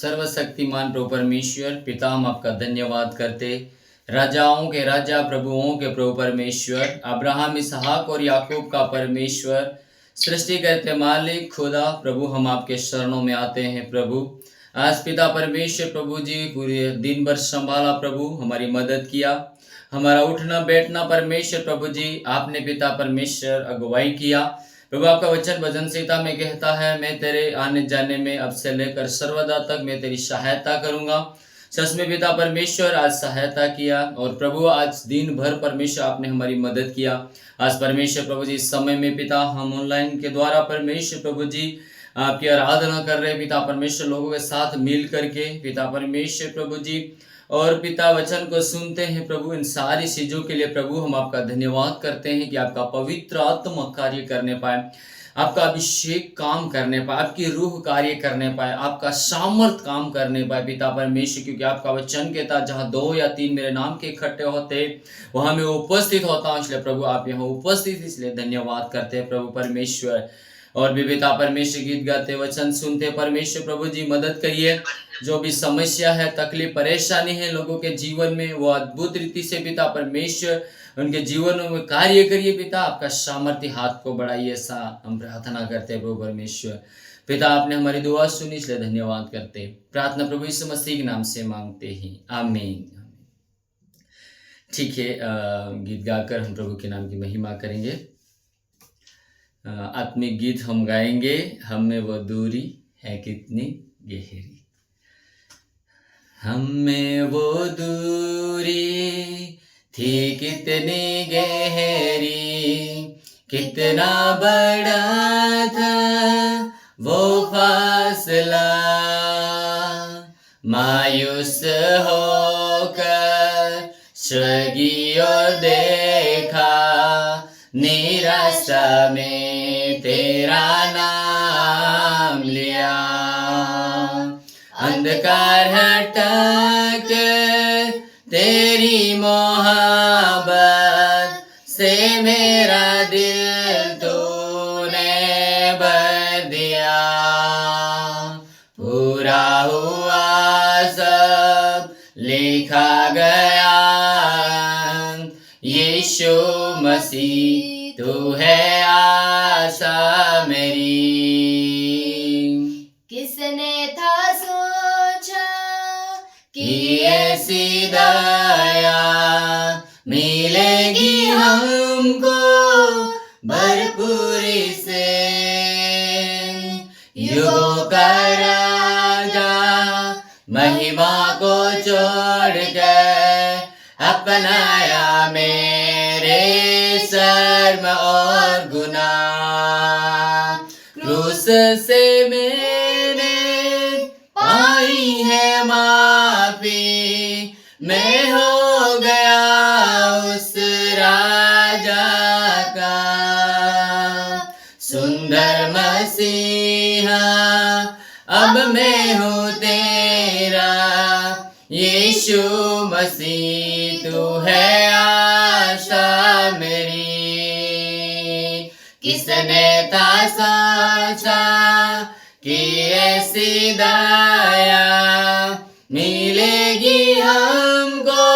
सर्वशक्तिमान प्रभु परमेश्वर पिता, हम आपका धन्यवाद करते। राजाओं के राजा, प्रभुओं के प्रभु परमेश्वर, अब्राहम, इसहाक और याकूब का परमेश्वर, सृष्टि करते मालिक खुदा प्रभु, हम आपके शरणों में आते हैं प्रभु। आज पिता परमेश्वर प्रभु जी पूरे दिन भर संभाला प्रभु, हमारी मदद किया, हमारा उठना बैठना परमेश्वर प्रभु जी आपने पिता परमेश्वर अगुवाई किया प्रभु। आपका वचन भजन संहिता में कहता है, मैं तेरे आने जाने में अब से लेकर सर्वदा तक मैं तेरी सहायता करूंगा। सच में पिता परमेश्वर आज सहायता किया, और प्रभु आज दिन भर परमेश्वर आपने हमारी मदद किया। आज परमेश्वर प्रभु जी इस समय में पिता हम ऑनलाइन के द्वारा परमेश्वर प्रभु जी आपकी आराधना कर रहे पिता परमेश्वर, लोगों के साथ मिल करके पिता परमेश्वर प्रभु जी, और पिता वचन को सुनते हैं प्रभु। इन सारी चीज़ों के लिए प्रभु हम आपका धन्यवाद करते हैं कि आपका पवित्र आत्मा कार्य करने पाए, आपका अभिषेक काम करने पाए, आपकी रूह कार्य करने पाए, आपका सामर्थ काम करने पाए पिता परमेश्वर। क्योंकि आपका वचन कहता, जहाँ 2 या 3 मेरे नाम के इकट्ठे होते वहाँ मैं उपस्थित होता हूँ। इसलिए प्रभु आप यहाँ उपस्थित, इसलिए धन्यवाद करते हैं प्रभु परमेश्वर। और भी पिता परमेश्वर गीत गाते, वचन सुनते परमेश्वर प्रभु जी मदद करिए। जो भी समस्या है, तकलीफ, परेशानी है लोगों के जीवन में, वो अद्भुत रीति से पिता परमेश्वर उनके जीवनों में कार्य करिए पिता। आपका सामर्थ्य हाथ को बढ़ाइए, ऐसा हम प्रार्थना करते हैं प्रभु परमेश्वर। पिता आपने हमारी दुआ सुनी, इसलिए धन्यवाद करते। प्रार्थना प्रभु यीशु मसीह के नाम से मांगते हैं, आमीन। ठीक है, गीत गाकर हम प्रभु के नाम की महिमा करेंगे। आत्मिक गीत हम गाएंगे, हम में वो दूरी है कितनी गहरी। हम में वो दूरी थी कितनी गहरी, कितना बड़ा था वो फासला। मायूस होकर स्वर्गी और देखा, निराशा में तेरा नाम लिया। अंधकार हटा के तेरी मोहब्बत से मेरा दिल तूने भर दिया। पूरा हुआ सब लिखा गया, यीशु मसीह तू है आशा मेरी। किसने था सोचा कि ऐसी दया मिलेगी हमको भरपूरी से। युगों का राजा महिमा को छोड़ के अपनाया मेरे शर्म और गुनाह। क्रूस से मैंने पाई है माफी, मैं हो गया उस राजा का सुंदर मसीहा। अब मैं हूँ तेरा यीशु मसीह, तू है आशा मेरी। किसने था सोचा कि ऐसी दया मिलेगी हमको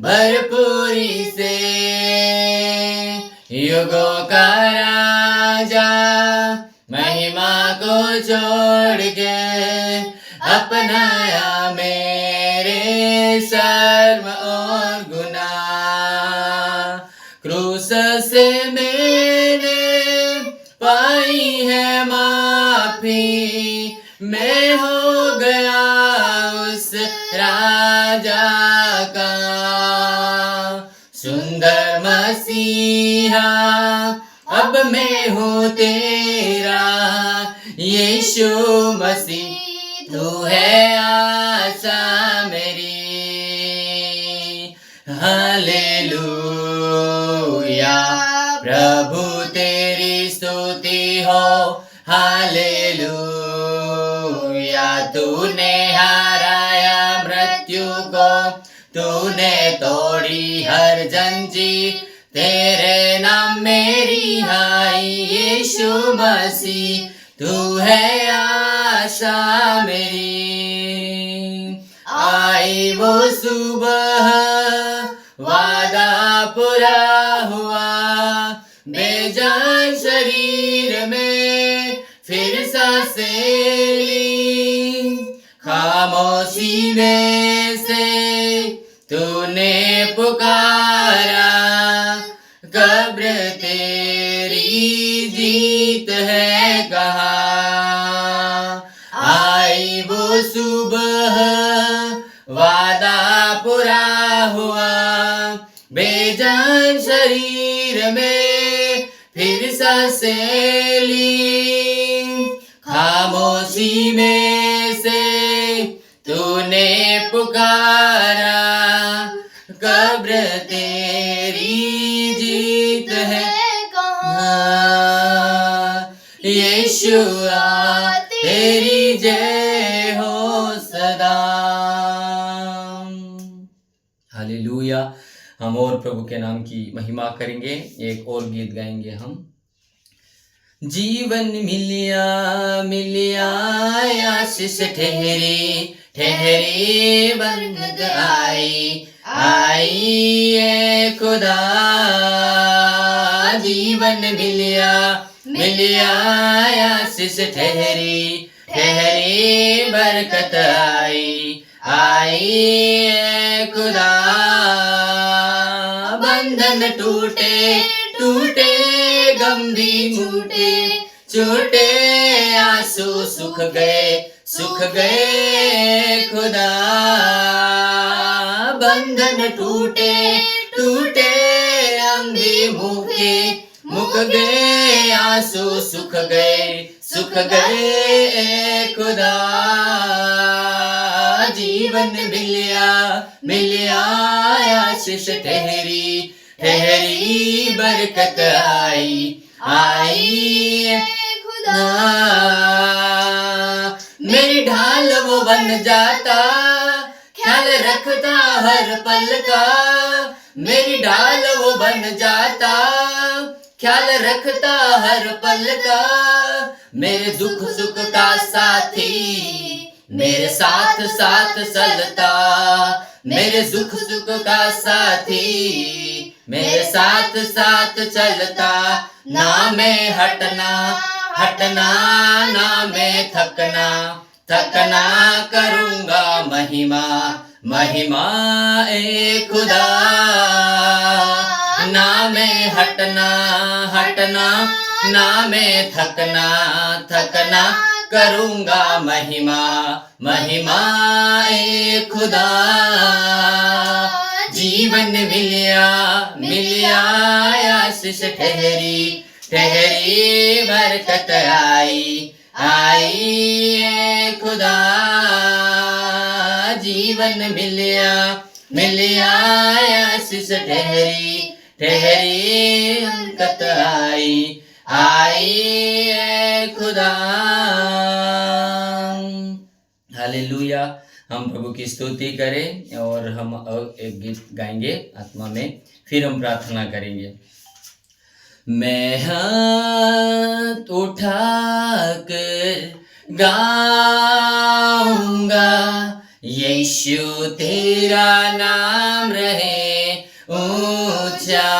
भरपूरी से। युगों का राजा महिमा को छोड़ के अपनाया मेरे शर्म और गुनाह। क्रूस से मैंने पाई है माफी, मैं हो गया उस राजा का सुंदर मसीहा। अब मैं हूँ तेरा यीशु मसीह, तू है आशा मेरी। हालेलुया, प्रभु तेरी स्तुति हो। हालेलुया, तूने हराया मृत्यु को, तूने तोड़ी हर जंजीर, तेरे नाम में रिहाई यीशु मसीह, तू है आशा मेरी। बेजान शरीर में फिर सांसें ली, खामोशी में से तूने पुकारा, कब्र तेरी जीत है कहाँ, यीशुआ तेरी जय हो सदा। हालेलुया। हम और प्रभु के नाम की महिमा करेंगे, एक और गीत गाएंगे हम। जीवन मिलिया मिलिया आशीष ठहरी ठहरी बरकत आई आई ए खुदा, जीवन मिलिया मिलिया आशीष ठहरी ठहरी बरकत आई आई ए खुदा, बंधन टूटे टूटे गंभी छूटे छूटे आंसू सुख गए खुदा, बंधन टूटे टूटे गंभी मुक गए आंसू सुख गए खुदा, जीवन मिलिया मिलिया आशीष ठहरी ठहरी बरकत आई आई खुदा, मेरी ढाल वो बन जाता, ख्याल रखता हर पल का, मेरी ढाल वो बन जाता, ख्याल रखता हर पल का, मेरे दुख सुख का साथी मेरे साथ साथ चलता, मेरे दुख सुख का साथी मेरे साथ साथ चलता, ना मैं हटना हटना ना मैं थकना थकना, करूँगा महिमा महिमा ए खुदा, ना मैं हटना हटना ना मैं थकना थकना, करूँगा महिमा महिमा ए खुदा, जीवन मिलिया मिलिया आशीष ठहरी ठहरी बरकत आई आई ए खुदा, जीवन मिलिया मिलिया आशीष ठहरी ठहरी बरकत आई आई ए खुदा। हालेलुया। हम प्रभु की स्तुति करें और हम एक गीत गाएंगे आत्मा में, फिर हम प्रार्थना करेंगे। मैं हाथ उठाकर गाऊंगा, यीशु तेरा नाम रहे ऊंचा,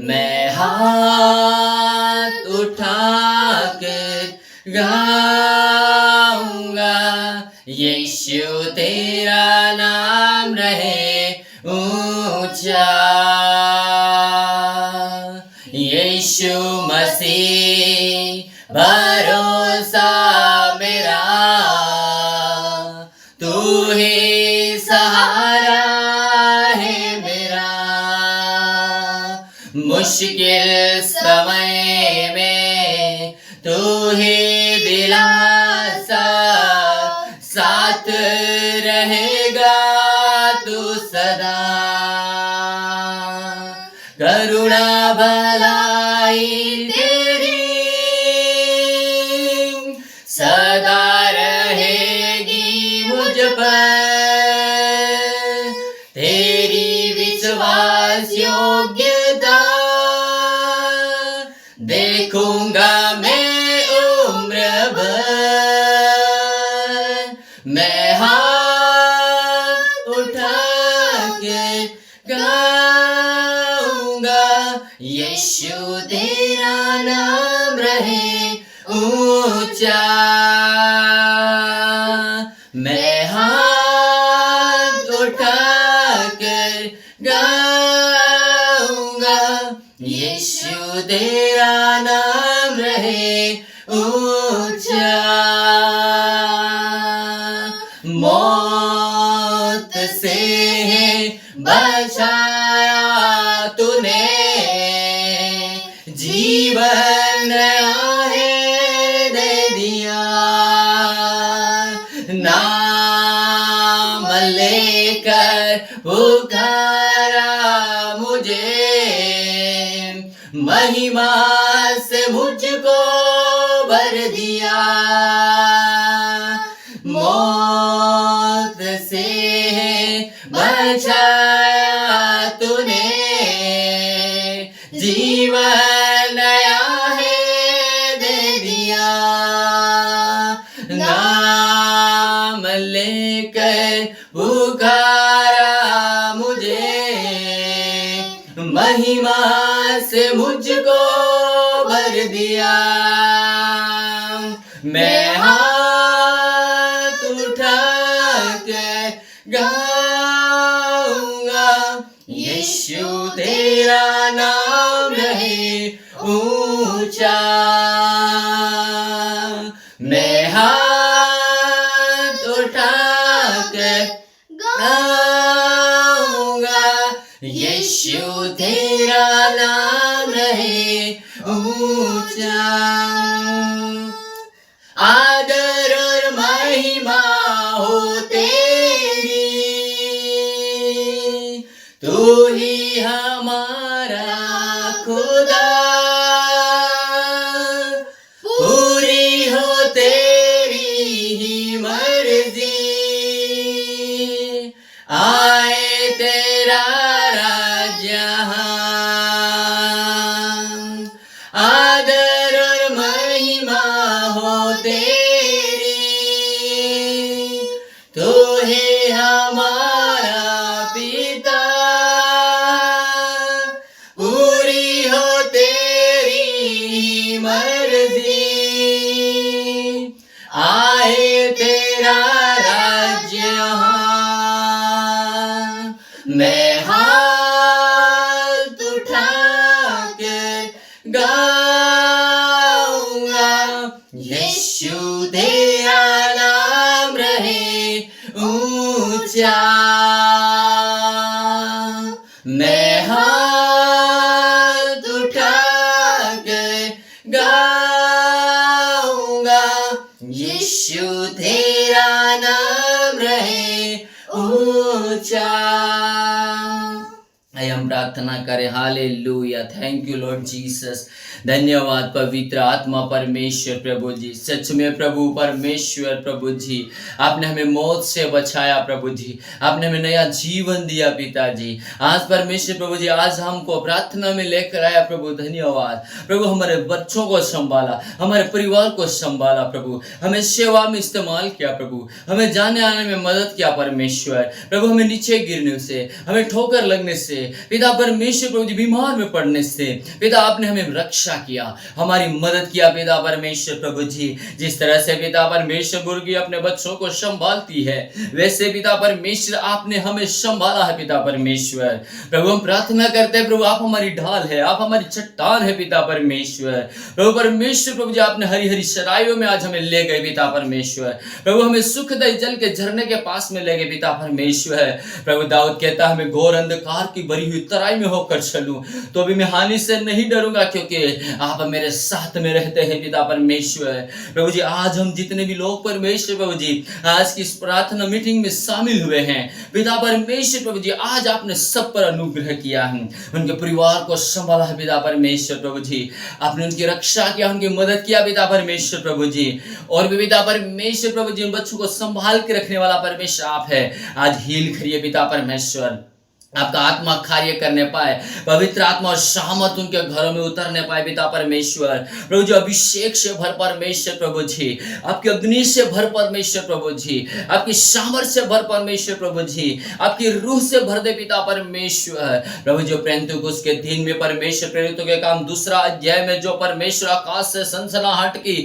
मैं हाथ उठाकर गाऊंगा, यीशु तेरा नाम रहे ऊंचा, यीशु मसीह भरोसा मेरा, तू ही सहारा है मेरा, मुश्किल समय में तू ही दिलासा, साथ रहेगा तू सदा, करुणा भलाई तेरी सदा रहेगी मुझ पर, तेरी विश्वास योग्यता देखूंगा मैं उम्र भर, मैं हाथ उठा के गाऊंगा, यीशु तेरा नाम रहे ऊंचा, मैं हाथ उठा कर गाऊंगा, यीशु तेरा नाम रहे ऊंचा, मौत से दिया, नाम लेकर पुकारा मुझे, महिमा से मुझको भर दिया, मौत से बचाया तूने, जीवन नया है दे दिया, नाम लेकर पुकारा मुझे, महिमा से मुझको भर दिया, मैं हाथ उठा के गाऊंगा, यीशु तेरा नाम रहे ऊंचा, मैं हाथ उठा के गाऊंगा, यीशु तेरा नाम रहे ऊंचा, आदर और महिमा हो तेरी, तू ही हमारा खुदा, पूरी हो तेरी ही मर्जी, आए तेरा राज यहाँ, आदर और महिमा हो तेरी, तू है हमारा पिता, पूरी हो तेरी मर्जी, आए तेरा राज्य यहाँ, मैं हाथ उठा के गाऊंगा, यीशु तेरा नाम रहे ऊंचा, मैं हाथ उठा के गाऊंगा, यीशु तेरा नाम रहे ऊंचा। आइए हम प्रार्थना करें। Hallelujah, thank you Lord Jesus. धन्यवाद पवित्र आत्मा परमेश्वर प्रभु जी, सच में प्रभु परमेश्वर प्रभु जी, आपने हमें मौत से बचाया प्रभु जी, आपने हमें नया जीवन दिया पिताजी। आज परमेश्वर प्रभु जी, आज हमको प्रार्थना में लेकर आया प्रभु, धन्यवाद प्रभु। हमारे बच्चों को संभाला, हमारे परिवार को संभाला प्रभु, हमें सेवा में इस्तेमाल किया प्रभु, हमें जाने आने में मदद किया परमेश्वर प्रभु, हमें नीचे गिरने से, हमें ठोकर लगने से पिता परमेश्वर प्रभु जी, बीमार में पड़ने से पिता आपने हमें रक्षा किया, हमारी मदद किया पिता परमेश्वर प्रभु जी। जिस तरह से पिता परमेश्वर मुर्गी अपने बच्चों को संभालती है, वैसे पिता परमेश्वर आपने हमें संभाला है पिता परमेश्वर प्रभु। हम प्रार्थना करते हैं प्रभु, आप हमारी ढाल है, आप हमारी चट्टान है पिता परमेश्वर प्रभु परमेश्वर प्रभु जी। आपने हरी हरी चराइयों में आज हमें ले गए पिता परमेश्वर प्रभु, हमें सुखदायी जल के झरने के पास में ले गए पिता परमेश्वर प्रभु। दाऊद कहता है, हमें घोर अंधकार की भरी हुई तराई में होकर चलूं तो भी मैं हानि से नहीं डरूंगा, क्योंकि आप मेरे साथ में रहते हैं पिता परमेश्वर प्रभु जी। आज हम जितने भी लोग परमेश्वर प्रभु जी आज की इस प्रार्थना मीटिंग में शामिल हुए हैं पिता परमेश्वर प्रभु जी, आज आपने सब पर अनुग्रह किया है, उनके परिवार को संभाला है पिता परमेश्वर प्रभु जी, आपने उनकी रक्षा किया, उनकी मदद किया पिता परमेश्वर प्रभु जी। और भी पिता परमेश्वर प्रभु जी, उन बच्चों को संभाल के रखने वाला परमेश्वर आप है। आज हील करिए पिता परमेश्वर, आपका आत्मा कार्य करने पाए, पवित्र आत्मा और सामर्थ उनके घरों में उतरने पाए पिता परमेश्वर प्रभु जी। अभिषेक से भर परमेश्वर प्रभु जी, आपकी अग्नि से भर परमेश्वर प्रभु जी, आपकी सामर्थ से भर परमेश्वर प्रभु जी, आपकी रूह से भर दे पिता परमेश्वर प्रभु। जो पेंतुकुस्त के दिन में परमेश्वर प्रेरितों के काम 2 अध्याय में जो परमेश्वर आकाश से सनसनाहट की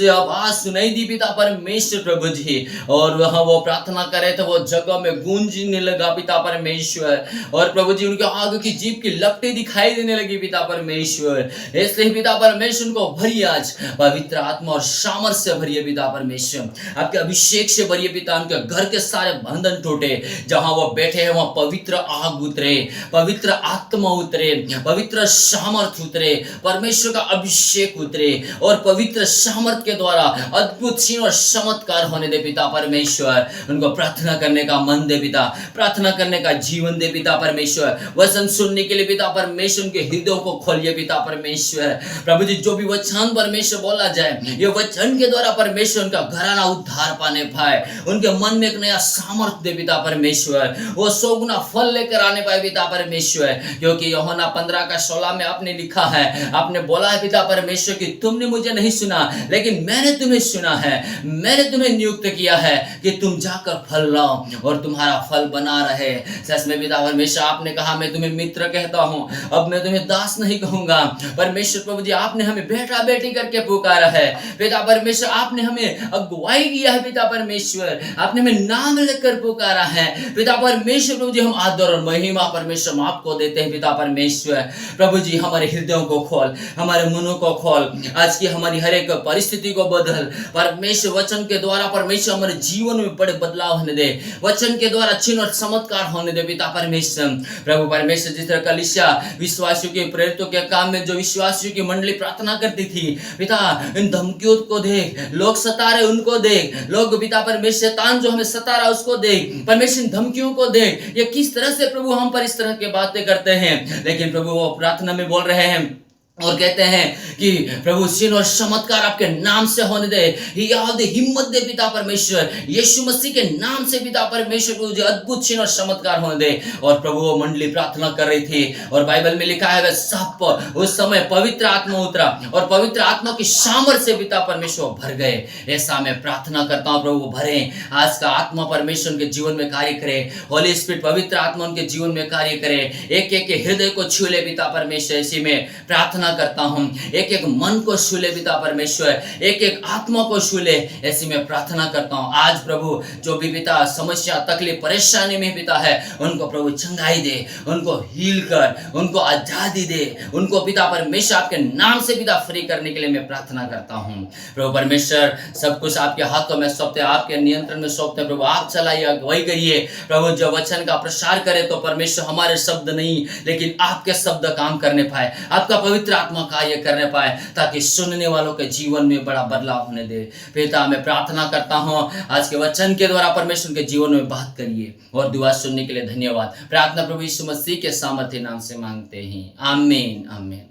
आवाज सुनाई दी पिता परमेश्वर प्रभु जी, और वहां वो प्रार्थना करे तो वो जगह में गूंजने लगा पिता परमेश्वर और प्रभु जी उनके आगे की जीभ की लपटें दिखाई देने लगी पिता परमेश्वर। इसलिए पिता परमेश्वर उनको भरिए आज पवित्र आत्मा और सामर्थ से भरिए पिता परमेश्वर, आपके अभिषेक से भरिए पिता। उनके घर के सारे बंधन टूटे, जहां वो बैठे हैं वहां पवित्र आग उतरे, पवित्र आत्मा उतरे, पवित्र सामर्थ उतरे, परमेश्वर का अभिषेक उतरे और पवित्र सामर्थ के द्वारा अद्भुत चिन्ह और चमत्कार होने दे पिता परमेश्वर। उनको प्रार्थना करने का मन दे पिता, प्रार्थना करने का जीवन दे पिता परमेश्वर। वचन सुनने के लिए पिता परमेश्वर उनके हृदयों को खोलिए पिता परमेश्वर। प्रभु जी जो भी वचन परमेश्वर बोला जाए, ये वचन के द्वारा परमेश्वर उनका घराना उद्धार पाने पाए, उनके मन में एक नया सामर्थ दे पिता परमेश्वर, वो 100 गुना फल लेकर आने पाए पिता परमेश्वर। क्योंकि यूहन्ना 15:16 में आपने लिखा है, आपने बोला है पिता परमेश्वर कि तुमने मुझे नहीं सुना लेकिन मैंने तुम्हें सुना है, मैंने तुम्हें नियुक्त किया है कि तुम जाकर फल लाओ और तुम्हारा फल बना रहे। सच में पिता परमेश्वर आपने कहा मैं तुम्हें मित्र कहता हूँ, अब मैं तुम्हें दास नहीं कहूंगा। परमेश्वर प्रभु जी आपने हमें बेटा बेटी करके पुकारा है पिता परमेश्वर, आपने हमें अगुवाई किया है पिता परमेश्वर, आपने हमें नाम लेकर पुकारा है पिता परमेश्वर। प्रभु जी हम आदर और महिमा परमेश्वर आपको देते हैं पिता परमेश्वर। प्रभु जी हमारे हृदयों को खोल, हमारे मनों को खोल, आज की हमारी हर एक परिस्थिति को बदल परमेश्वर। वचन के द्वारा परमेश्वर हमारे जीवन में बड़े बदलाव होने दे, वचन के द्वारा चिन्ह और चमत्कार होने दे पिता परमेश्वर। प्रभु परमेश्वर जिस तरह कलीसिया विश्वासियों के प्रेरितों के काम में जो विश्वासियों की मंडली प्रार्थना करती थी पिता, इन धमकियों को देख, लोग सता रहे उनको देख, लोग पिता परमेश्वर शैतान जो हमें सता रहा उसको देख, परमेश्वर इन धमकियों को देख, ये किस तरह से प्रभु हम पर इस तरह की बातें करते हैं। लेकिन प्रभु वो प्रार्थना में बोल रहे हैं और कहते हैं कि प्रभु चिन्ह और चमत्कार आपके नाम से होने दे, याद हिम्मत दे पिता परमेश्वर, यीशु मसीह के नाम से पिता परमेश्वर को जो अद्भुत चिन्ह और चमत्कार होने दे। और प्रभु वो मंडली प्रार्थना कर रही थी और बाइबल में लिखा है वह सब उस समय पवित्र आत्मा उतरा और पवित्र आत्मा की सामर्थ से पिता परमेश्वर भर गए। ऐसा मैं प्रार्थना करता हूँ प्रभु भरे, आज का आत्मा परमेश्वर उनके जीवन में कार्य करे, होली स्पिरिट पवित्र आत्मा उनके जीवन में कार्य करे, एक एक के हृदय को छू ले पिता परमेश्वर। ऐसी में प्रार्थना करता हूं, एक एक मन को छू ले पिता परमेश्वर, एक एक आत्मा को छू ले, ऐसी मैं प्रार्थना करता हूं। आज प्रभु जो भी पिता समस्या तकलीफ परेशानी में पिता है उनको प्रभु चंगाई दे, उनको हील कर, उनको आजादी दे, उनको पिता परमेश्वर आपके नाम से पिता फ्री करने के लिए मैं प्रार्थना करता हूं। प्रभु परमेश्वर सब कुछ आपके हाथों में सौंपते, आपके नियंत्रण में सौंपते। प्रभु आप चलाइए, अगुवाई करिए प्रभु, जो वचन का प्रसार करे तो परमेश्वर हमारे शब्द नहीं लेकिन आपके शब्द काम करने पाए, आपका पवित्र आत्मा कार्य करने पाए, ताकि सुनने वालों के जीवन में बड़ा बदलाव होने दे। पिता मैं प्रार्थना करता हूं आज के वचन के द्वारा परमेश्वर के जीवन में बात करिए और दुआ सुनने के लिए धन्यवाद। प्रार्थना प्रभु यीशु मसीह के सामर्थ्य नाम से मांगते हैं, आमीन आमीन।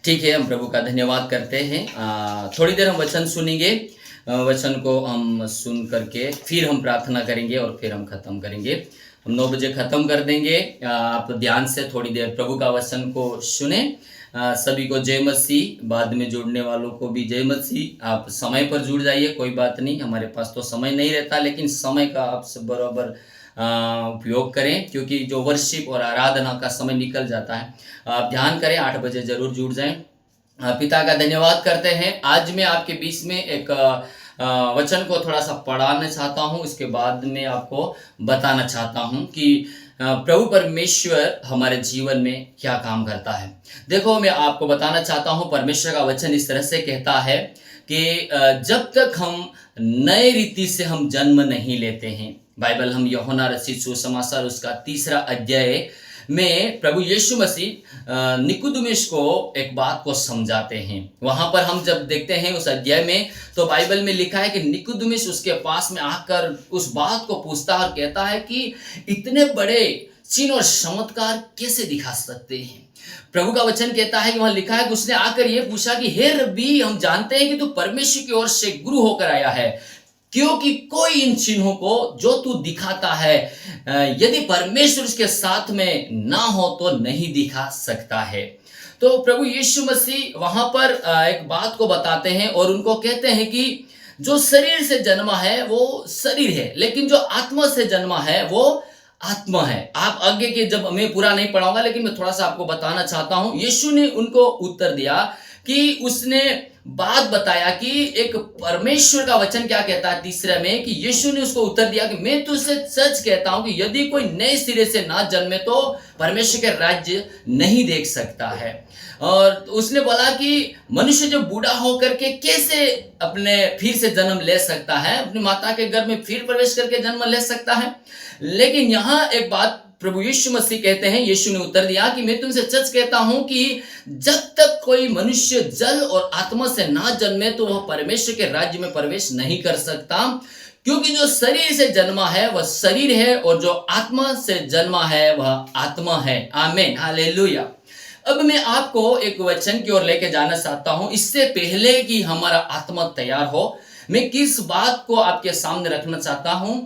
ठीक है, हम प्रभु का धन्यवाद करते हैं। थोड़ी देर हम वचन सुनेंगे, वचन को हम सुन करके फिर हम प्रार्थना करेंगे और फिर हम खत्म करेंगे। हम 9 बजे खत्म कर देंगे। आप ध्यान से थोड़ी देर प्रभु का वचन को सुने। सभी को जय मसीह, बाद में जुड़ने वालों को भी जय मसीह। आप समय पर जुड़ जाइए, कोई बात नहीं, हमारे पास तो समय नहीं रहता, लेकिन समय का आप सब बराबर उपयोग करें, क्योंकि जो वर्शिप और आराधना का समय निकल जाता है। आप ध्यान करें, 8 बजे जरूर जुड़ जाएं। पिता का धन्यवाद करते हैं। आज मैं आपके बीच में एक वचन को थोड़ा सा पढ़ाना चाहता हूँ, इसके बाद में आपको बताना चाहता हूँ कि प्रभु परमेश्वर हमारे जीवन में क्या काम करता है। देखो, मैं आपको बताना चाहता हूँ, परमेश्वर का वचन इस तरह से कहता है कि जब तक हम नए रीति से हम जन्म नहीं लेते हैं, बाइबल हम यूहन्ना रचित सुसमाचार उसका 3 अध्याय में प्रभु यीशु मसीह निकुदेमुस को एक बात को समझाते हैं। वहां पर हम जब देखते हैं उस अध्याय में, तो बाइबल में लिखा है कि निकुदेमुस उसके पास में आकर उस बात को पूछता है और कहता है कि इतने बड़े चिन्ह और चमत्कार कैसे दिखा सकते हैं। प्रभु का वचन कहता है कि वहां लिखा है कि उसने आकर यह पूछा कि हे रब्बी, हम जानते हैं कि तू परमेश्वर की ओर से गुरु होकर आया है, क्योंकि कोई इन चिन्हों को जो तू दिखाता है यदि परमेश्वर उसके साथ में ना हो तो नहीं दिखा सकता है। तो प्रभु यीशु मसीह वहां पर एक बात को बताते हैं और उनको कहते हैं कि जो शरीर से जन्मा है वो शरीर है, लेकिन जो आत्मा से जन्मा है वो आत्मा है। आप आगे के, जब मैं पूरा नहीं पढ़ाऊंगा लेकिन मैं थोड़ा सा आपको बताना चाहता हूं। यीशु ने उनको उत्तर दिया कि उसने बात बताया कि एक परमेश्वर का वचन क्या कहता है तीसरे में, कि यीशु ने उसको उत्तर दिया कि मैं तुझसे सच कहता हूं कि यदि कोई नए सिरे से ना जन्मे तो परमेश्वर के राज्य नहीं देख सकता है। और उसने बोला कि मनुष्य जो बूढ़ा होकर के कैसे अपने फिर से जन्म ले सकता है, अपनी माता के गर्भ में फिर प्रवेश करके जन्म ले सकता है। लेकिन यहाँ एक बात प्रभु यीशु मसीह कहते हैं, यीशु ने उत्तर दिया कि मैं तुमसे सच कहता हूं कि जब तक कोई मनुष्य जल और आत्मा से ना जन्मे तो वह परमेश्वर के राज्य में प्रवेश नहीं कर सकता। क्योंकि जो शरीर से जन्मा है वह शरीर है और जो आत्मा से जन्मा है वह आत्मा है। आमीन, हालेलुया। अब मैं आपको एक वचन की ओर लेके जाना चाहता हूं। इससे पहले कि हमारा आत्मा तैयार हो, मैं किस बात को आपके सामने रखना चाहता हूं,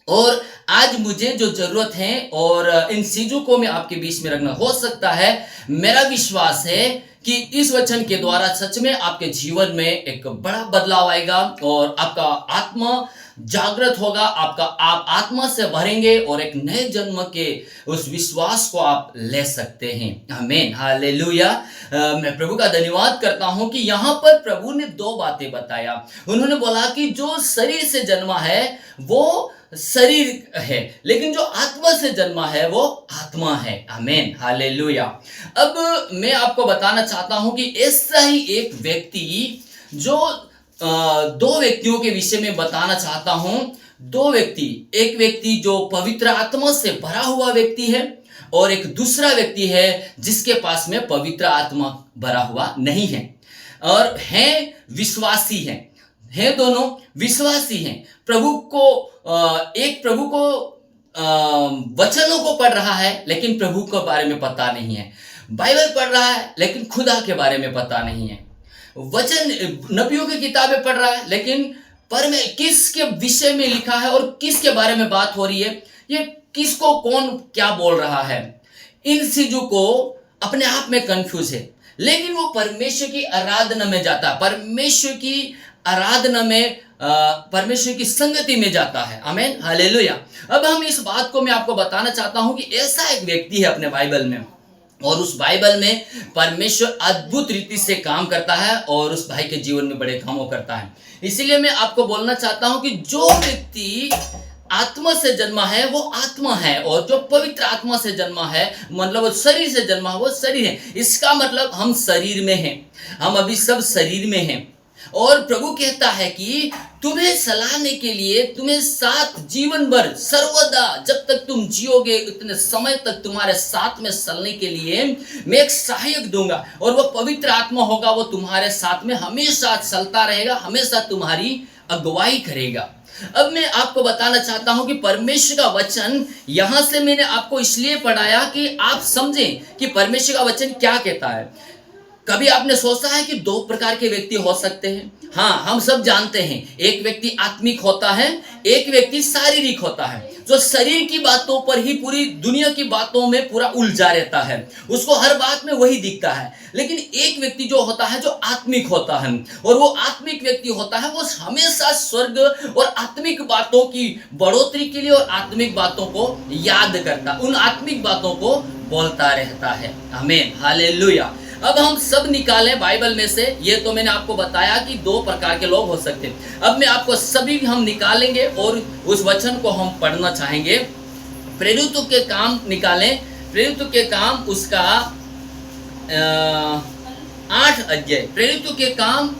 और आज मुझे जो जरूरत है और इन चीजों को मैं आपके बीच में रखना हो सकता है। मेरा विश्वास है कि इस वचन के द्वारा सच में आपके जीवन में एक बड़ा बदलाव आएगा और आपका आत्मा जागृत होगा, आप आत्मा से भरेंगे और एक नए जन्म के उस विश्वास को आप ले सकते हैं। आमीन, हालेलुया। मैं प्रभु का धन्यवाद करता हूं कि यहाँ पर प्रभु ने दो बातें बताया। उन्होंने बोला कि जो शरीर से जन्मा है वो शरीर है, लेकिन जो आत्मा से जन्मा है वो आत्मा है। आमीन, हालेलुया। अब मैं आपको बताना चाहता हूं कि ऐसा ही एक व्यक्ति, जो दो व्यक्तियों के विषय में बताना चाहता हूं। दो व्यक्ति, एक व्यक्ति जो पवित्र आत्मा से भरा हुआ व्यक्ति है और एक दूसरा व्यक्ति है जिसके पास में पवित्र आत्मा भरा हुआ नहीं है, और हैं विश्वासी हैं दोनों विश्वासी हैं। एक प्रभु को वचनों को पढ़ रहा है लेकिन प्रभु के बारे में पता नहीं है, बाइबल पढ़ रहा है लेकिन खुदा के बारे में पता नहीं है, वचन नबियों की किताबें पढ़ रहा है लेकिन पर में किसके विषय में लिखा है और किसके बारे में बात हो रही है, ये किसको कौन क्या बोल रहा है, इन चीजों को अपने आप में कंफ्यूज है। लेकिन वो परमेश्वर की आराधना में जाता है, परमेश्वर की आराधना में, परमेश्वर की संगति में जाता है। आमीन, हालेलुया। अब हम इस बात को मैं आपको बताना चाहता हूं कि ऐसा एक व्यक्ति है अपने बाइबल में, और उस बाइबल में परमेश्वर अद्भुत रीति से काम करता है और उस भाई के जीवन में बड़े कामों करता है। इसीलिए मैं आपको बोलना चाहता हूं कि जो व्यक्ति आत्मा से जन्मा है वो आत्मा है, और जो पवित्र आत्मा से जन्मा है मतलब वो शरीर से जन्मा है वो शरीर है। इसका मतलब हम शरीर में हैं, हम अभी सब शरीर में हैं। और प्रभु कहता है कि तुम्हें सलाहने के लिए, तुम्हें साथ जीवन भर सर्वदा जब तक तुम जियोगे उतने समय तक तुम्हारे साथ में चलने के लिए मैं एक सहायक दूंगा, और वो पवित्र आत्मा होगा, वो तुम्हारे साथ में हमेशा चलता रहेगा, हमेशा तुम्हारी अगुवाई करेगा। अब मैं आपको बताना चाहता हूं कि परमेश्वर का वचन, यहां से मैंने आपको इसलिए पढ़ाया कि आप समझें कि परमेश्वर का वचन क्या कहता है। कभी आपने सोचा है कि दो प्रकार के व्यक्ति हो सकते हैं? हाँ, हम सब जानते हैं, एक व्यक्ति आत्मिक होता है, एक व्यक्ति शारीरिक होता है, जो शरीर की बातों पर ही पूरी दुनिया की बातों में पूरा उलझा रहता है, उसको हर बात में वही दिखता है। लेकिन एक व्यक्ति जो होता है जो आत्मिक होता है, और वो आत्मिक व्यक्ति होता है वो हमेशा स्वर्ग और आत्मिक बातों की बढ़ोतरी के लिए और आत्मिक बातों को याद करता, उन आत्मिक बातों को बोलता रहता है। आमीन, हालेलुया। अब हम सब निकालें बाइबल में से, ये तो मैंने आपको बताया कि दो प्रकार के लोग हो सकते हैं। अब मैं आपको सभी हम निकालेंगे और उस वचन को हम पढ़ना चाहेंगे। प्रेरितों के काम निकालें, प्रेरितों के काम उसका 8 अध्याय, प्रेरितों के काम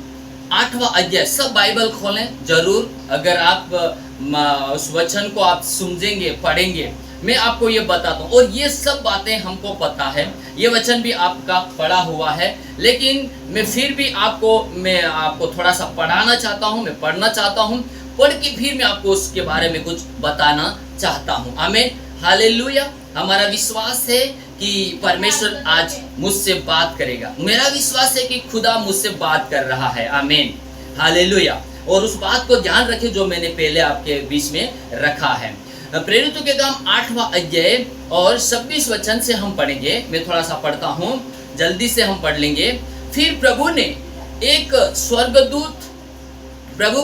8वां अध्याय। सब बाइबल खोलें जरूर, अगर आप उस वचन को आप समझेंगे, पढ़ेंगे। मैं आपको ये बताता हूँ, और ये सब बातें हमको पता है, ये वचन भी आपका पढ़ा हुआ है, लेकिन मैं फिर भी आपको थोड़ा सा पढ़ाना चाहता हूँ, मैं पढ़ना चाहता हूँ, पढ़ के फिर मैं आपको उसके बारे में कुछ बताना चाहता हूँ। आमीन, हालेलुया। हमारा विश्वास है कि परमेश्वर आज मुझसे बात करेगा। मेरा विश्वास है कि खुदा मुझसे बात कर रहा है। आमीन, हालेलुया। और उस बात को ध्यान रखें जो मैंने पहले आपके बीच में रखा है। प्रेरितों के काम 8वां अध्याय और 26 वचन से हम पढ़ेंगे। मैं थोड़ा सा पढ़ता हूँ, जल्दी से हम पढ़ लेंगे। फिर प्रभु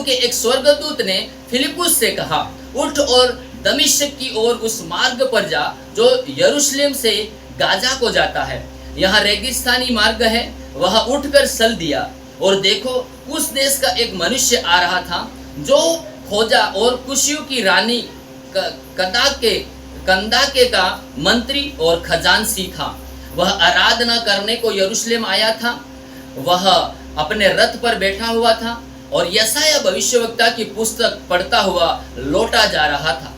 के एक स्वर्गदूत ने फिलिप्पुस से कहा, उठ और दमिश्क की ओर उस मार्ग पर जा जो यरूशलेम से गाजा को जाता है। यहाँ रेगिस्तानी मार्ग है, वह उठकर चल दिया। और देखो, उस देश का एक मनुष्य आ रहा था जो खोजा और कुशियों की रानी कंदाके का मंत्री और खजांची था। वह आराधना करने को यरूशलेम आया था। वह अपने रथ पर बैठा हुआ था और यशायाह भविष्यवक्ता की पुस्तक पढ़ता हुआ लौटा जा रहा था।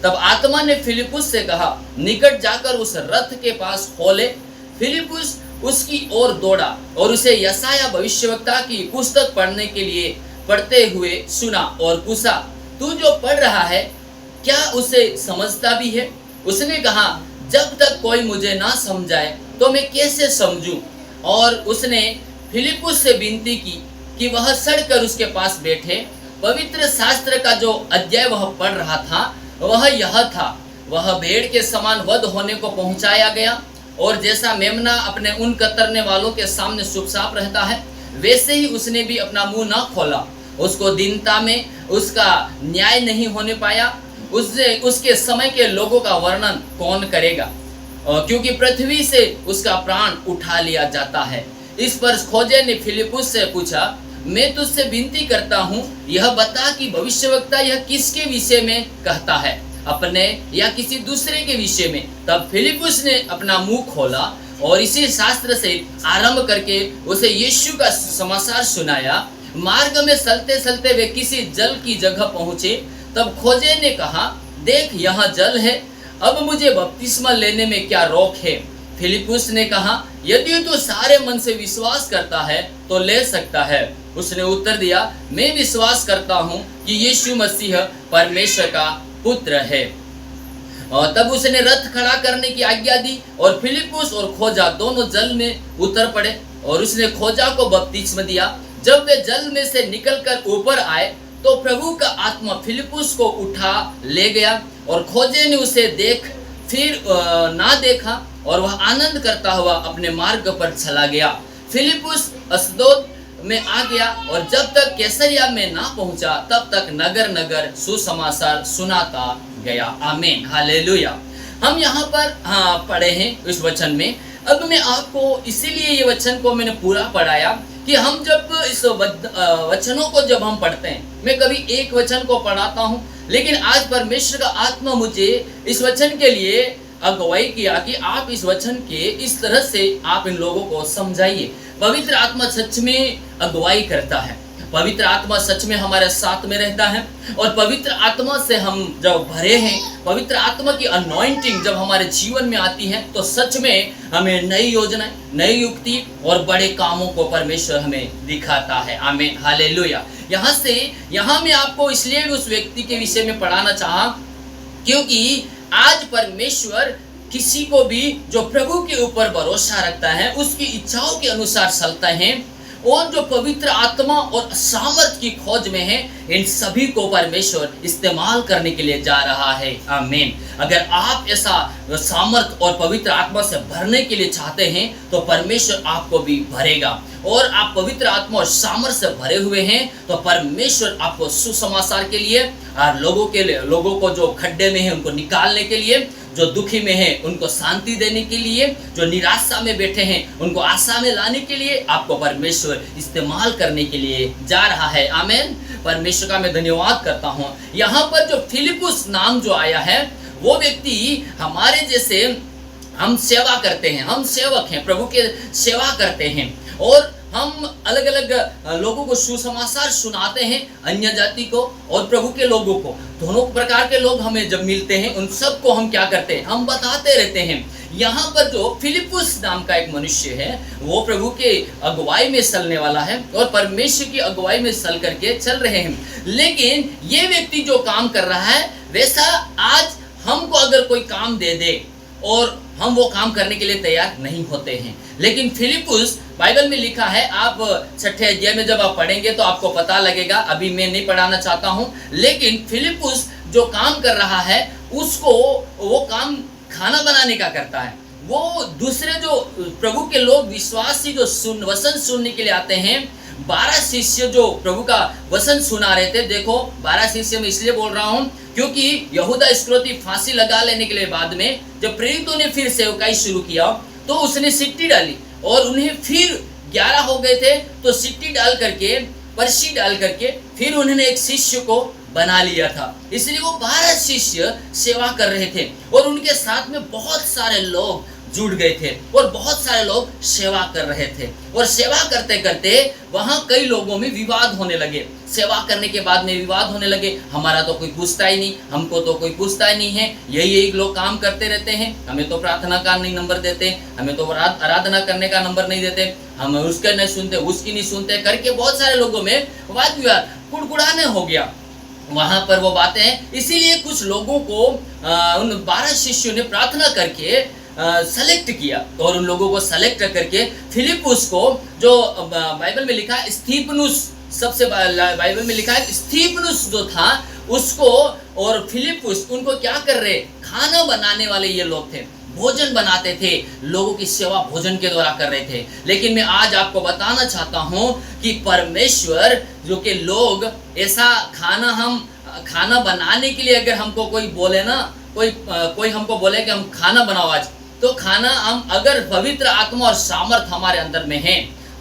तब आत्मा ने फिलिपुस से कहा, निकट जाकर उस रथ के पास खोले। फिलिपुस उसकी ओर दौड़ा और उसे यशायाह भविष्यवक्ता की पुस्तक पढ़ने के लिए पढ़ते हुए सुना और पूछा, तू जो पढ़ रहा है क्या उसे समझता भी है? उसने कहा, जब तक कोई मुझे ना समझाए तो मैं कैसे समझूं? और उसने फिलिपुस से विनती की कि वह सड़कर उसके पास बैठे। पवित्र शास्त्र का जो अध्याय वह पढ़ रहा था वह यह था, वह भेड़ के समान वध होने को पहुंचाया गया और जैसा मेमना अपने ऊन कतरने वालों के सामने चुपचाप रहता है, वैसे ही उसने भी अपना मुंह न खोला। उसको दीनता में उसका न्याय नहीं होने पाया। उसके समय के लोगों का वर्णन कौन करेगा, क्योंकि पृथ्वी से उसका प्राण उठा लिया जाता है। इस पर खोजे ने फिलिपुस से पूछा, मैं तुझसे विनती करता हूँ, यह बता कि भविष्यवक्ता यह किसके विषय में कहता है, अपने या किसी दूसरे के विषय में? तब फिलिपुस ने अपना मुंह खोला और इसी शास्त्र से आरंभ करके उसे यीशु का समाचार सुनाया। मार्ग में चलते चलते वे किसी जल की जगह पहुंचे। तब खोजे ने कहा, देख यहाँ जल है, अब मुझे बपतिस्मा लेने में क्या रोक है? फिलिपुस ने कहा, यदि तू सारे मन से विश्वास करता है तो ले सकता है। उसने उत्तर दिया, मैं विश्वास करता हूँ कि यीशु मसीह परमेश्वर का पुत्र है। और तब उसने रथ खड़ा करने की आज्ञा दी और फिलिपुस और खोजा दोनों जल में उतर पड़े और उसने खोजा को बपतिस्मा दिया। जब वे जल में से निकलकर ऊपर आए तो प्रभु का आत्मा फिलिपुस को उठा ले गया और खोजे ने उसे फिर ना देखा और वह आनंद करता हुआ अपने मार्ग पर चला गया। फिलिपुस अस्दोद में आ गया और जब तक कैसरिया में ना पहुंचा तब तक नगर नगर सुसमाचार सुनाता गया। आमीन, हालेलुया। हम यहाँ पर पढ़े हैं इस वचन में। अब मैं आपको इसीलिए ये वचन को मैंने पूरा पढ़ाया कि हम जब इस वचनों को जब हम पढ़ते हैं, मैं कभी एक वचन को पढ़ाता हूँ, लेकिन आज परमेश्वर का आत्मा मुझे इस वचन के लिए अगुवाई किया कि आप इस वचन के इस तरह से आप इन लोगों को समझाइए। पवित्र आत्मा सच में अगुवाई करता है। पवित्र आत्मा सच में हमारे साथ में रहता है और पवित्र आत्मा से हम जब भरे हैं, पवित्र आत्मा की अनॉइंटिंग जब हमारे जीवन में आती है तो सच में हमें नई योजनाएं, नई युक्ति और बड़े कामों को परमेश्वर हमें दिखाता है। आमीन, हालेलुया। यहाँ मैं आपको इसलिए भी उस व्यक्ति के विषय में पढ़ाना चाहा क्योंकि आज परमेश्वर किसी को भी जो प्रभु के ऊपर भरोसा रखता है, उसकी इच्छाओं के अनुसार चलता है और जो पवित्र आत्मा और सामर्थ की खोज में है, इन सभी को परमेश्वर इस्तेमाल करने के लिए जा रहा है। आमीन। अगर आप ऐसा सामर्थ और पवित्र आत्मा से भरने के लिए चाहते हैं तो परमेश्वर आपको भी भरेगा। और आप पवित्र आत्मा और सामर्थ से भरे हुए हैं तो परमेश्वर आपको सुसमाचार के लिए और लोगों को जो खड्डे में है उनको निकालने के लिए, जो दुखी में है उनको शांति देने के लिए, जो निराशा में बैठे हैं उनको आशा में लाने के लिए आपको परमेश्वर इस्तेमाल करने के लिए जा रहा है। आमीन। परमेश्वर का मैं धन्यवाद करता हूँ। यहाँ पर जो फिलिपुस नाम जो आया है वो व्यक्ति हमारे जैसे, हम सेवा करते हैं, हम सेवक हैं, प्रभु के सेवा करते हैं और हम अलग अलग लोगों को सुसमाचार सुनाते हैं, अन्य जाति को और प्रभु के लोगों को। दोनों प्रकार के लोग हमें जब मिलते हैं उन सबको हम क्या करते हैं, हम बताते रहते हैं। यहाँ पर जो फिलिपुस नाम का एक मनुष्य है वो प्रभु के अगुवाई में चलने वाला है और परमेश्वर की अगुवाई में चल करके चल रहे हैं। लेकिन ये व्यक्ति जो काम कर रहा है वैसा आज हमको अगर कोई काम दे दे और हम वो काम करने के लिए तैयार नहीं होते हैं। लेकिन फिलिपुस, बाइबल में लिखा है, आप 6ठे अध्याय में जब आप पढ़ेंगे तो आपको पता लगेगा, अभी मैं नहीं पढ़ाना चाहता हूँ। लेकिन फिलिपुस जो काम कर रहा है उसको वो काम खाना बनाने का करता है। वो दूसरे जो प्रभु के लोग विश्वासी जो वचन सुनने के लिए आते हैं, 12 शिष्य जो प्रभु का वचन सुना रहे थे। देखो 12 शिष्य में इसलिए बोल रहा हूँ क्योंकि यहूदा इस्करियोती फांसी लगा लेने के लिए बाद में जब प्रेरितों ने फिर सेवकाई शुरू किया तो उसने सिट्टी डाली और उन्हें फिर 11 हो गए थे तो सिट्टी डाल करके, पर्ची डाल करके फिर उन्होंने एक शिष्य को बना लिया था। इसलिए वो 12 शिष्य सेवा कर रहे थे और उनके साथ में बहुत सारे लोग जुड़ गए थे और बहुत सारे लोग सेवा कर रहे थे। और सेवा करते करते वहां कई लोगों में विवाद होने लगे। सेवा करने के बाद में विवाद होने लगे, हमारा तो कोई पूछता ही नहीं, हमको तो कोई पूछता ही नहीं है, यही लोग काम करते रहते हैं, हमें तो प्रार्थना का नहीं नंबर देते, हमें तो आराधना करने का नंबर नहीं देते, हम उसके नहीं सुनते, उसकी नहीं सुनते करके बहुत सारे लोगों में वाद विवाद कुड़कुड़ाने हो गया वहां पर वो बातें। इसीलिए कुछ लोगों को उन 12 शिष्यों ने प्रार्थना करके सेलेक्ट किया और उन लोगों को सेलेक्ट करके फिलिपुस को, जो बाइबल में लिखा है स्तीफनुस, सबसे बाइबल में लिखा है स्तीफनुस जो था उसको, और फिलिपुस उनको क्या कर रहे, खाना बनाने वाले ये लोग थे, भोजन बनाते थे, लोगों की सेवा भोजन के द्वारा कर रहे थे। लेकिन मैं आज आपको बताना चाहता हूं कि परमेश्वर जो कि लोग ऐसा खाना बनाने के लिए अगर हमको कोई बोले ना, कोई हमको बोले कि हम खाना बनाओ आज, तो खाना हम अगर पवित्र आत्मा और सामर्थ हमारे अंदर में है,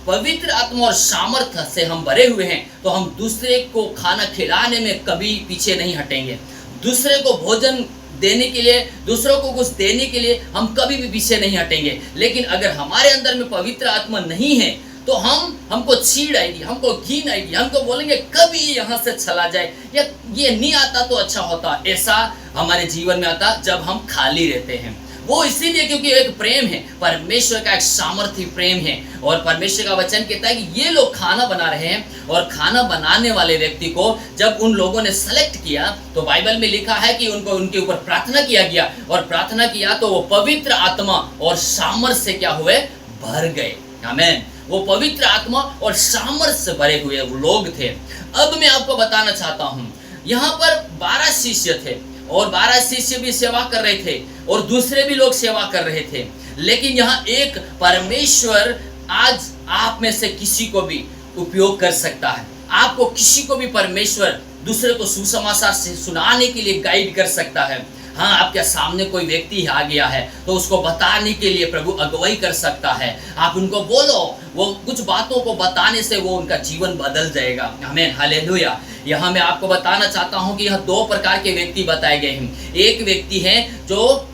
पवित्र आत्मा और सामर्थ से हम भरे हुए हैं, तो हम दूसरे को खाना खिलाने में कभी पीछे नहीं हटेंगे। दूसरे को भोजन देने के लिए, दूसरों को कुछ देने के लिए हम कभी भी पीछे नहीं हटेंगे। लेकिन अगर हमारे अंदर में पवित्र आत्मा नहीं है तो हमको चीड़ आएगी, हमको घिन आएगी, हमको बोलेंगे कभी यहाँ से चला जाए, या ये नहीं आता तो अच्छा होता। ऐसा हमारे जीवन में आता जब हम खाली रहते हैं। वो इसीलिए क्योंकि एक प्रेम है, परमेश्वर का एक सामर्थ्य प्रेम है। और परमेश्वर का वचन कहता है कि ये लोग खाना बना रहे हैं, और खाना बनाने वाले व्यक्ति को जब उन लोगों ने सेलेक्ट किया तो बाइबल में लिखा है कि उनको उनके ऊपर प्रार्थना किया गया, और प्रार्थना किया तो वो पवित्र आत्मा और सामर्थ से क्या हुए, भर गए। आमीन। वो पवित्र आत्मा और सामर्थ से भरे हुए लोग थे। अब मैं आपको बताना चाहता हूँ, यहाँ पर 12 शिष्य थे और 12 शिष्य भी सेवा कर रहे थे और दूसरे भी लोग सेवा कर रहे थे। लेकिन यहाँ एक परमेश्वर आज आप में से किसी को भी उपयोग कर सकता है। आपको किसी को भी परमेश्वर दूसरे को सुसमाचार से सुनाने के लिए गाइड कर सकता है। हाँ, आपके सामने कोई व्यक्ति आ गया है तो उसको बताने के लिए प्रभु अगुवाई कर सकता है। आप उनको बोलो, वो कुछ बातों को बताने से वो उनका जीवन बदल जाएगा। आमीन, हालेलुया। यहाँ मैं आपको बताना चाहता हूँ कि यह 2 प्रकार के व्यक्ति बताए गए हैं। एक व्यक्ति है जो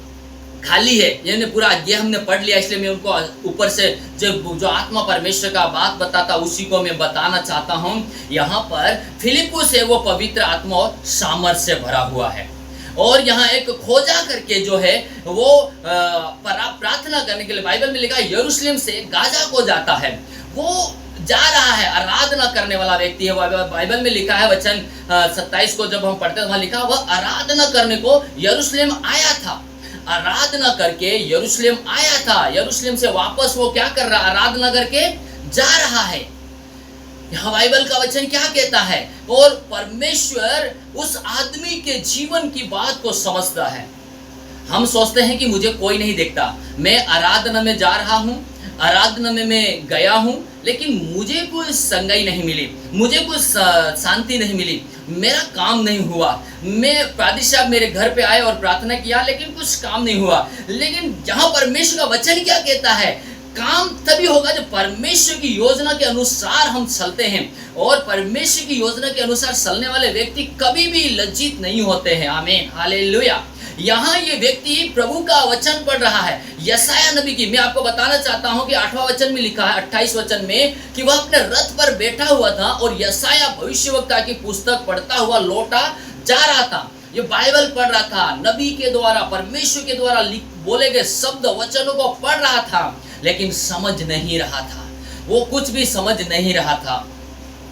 खाली है, यानी पूरा ये हमने पढ़ लिया, इसलिए मैं उनको ऊपर से जो आत्मा परमेश्वर का बात बताता उसी को मैं बताना चाहता हूँ। यहाँ पर फिलिपुस है, वो पवित्र आत्मा और सामर्थ से भरा हुआ है। और यहाँ एक खोजा करके जो है वो प्रार्थना करने के लिए बाइबल में लिखा है यरूशलेम से गाजा को जाता है। वो जा रहा है, आराधना करने वाला व्यक्ति है। बाइबल में लिखा है वचन 27 को जब हम पढ़ते हैं वहां लिखा वह आराधना करने को यरूशलेम आया था। आराधना करके यरूशलेम आया था। यरूशलेम से वापस वो क्या कर रहा, आराधना करके जा रहा है। यहाँ बाइबल का वचन क्या कहता है, और परमेश्वर उस आदमी के जीवन की बात को समझता है। हम सोचते हैं कि मुझे कोई नहीं देखता, मैं आराधना में जा रहा हूँ, आराधना में मैं गया हूँ, लेकिन मुझे कोई संगति नहीं मिली, मुझे कोई शांति नहीं मिली, मेरा काम नहीं हुआ। मैं पादरी साहब मेरे घर पे आए और प्रार्थना किया, लेकिन कुछ काम नहीं हुआ। लेकिन यहाँ परमेश्वर का वचन क्या कहता है, काम तभी होगा जब परमेश्वर की योजना के अनुसार हम चलते हैं। और परमेश्वर की योजना के अनुसार चलने वाले व्यक्ति कभी भी लज्जित नहीं होते हैं। आमीन, हालेलुया। यहाँ ये व्यक्ति प्रभु का वचन पढ़ रहा है, यशायाह नबी की। मैं आपको बताना चाहता हूँ कि 8वां वचन में लिखा है, 28 वचन में, कि वह अपने रथ पर बैठा हुआ था और यशायाह भविष्यवक्ता की पुस्तक पढ़ता हुआ लौटा जा रहा था। ये बाइबल पढ़ रहा था, नबी के द्वारा, परमेश्वर के द्वारा बोले गए शब्द वचनों को पढ़ रहा था, लेकिन समझ नहीं रहा था। वो कुछ भी समझ नहीं रहा था।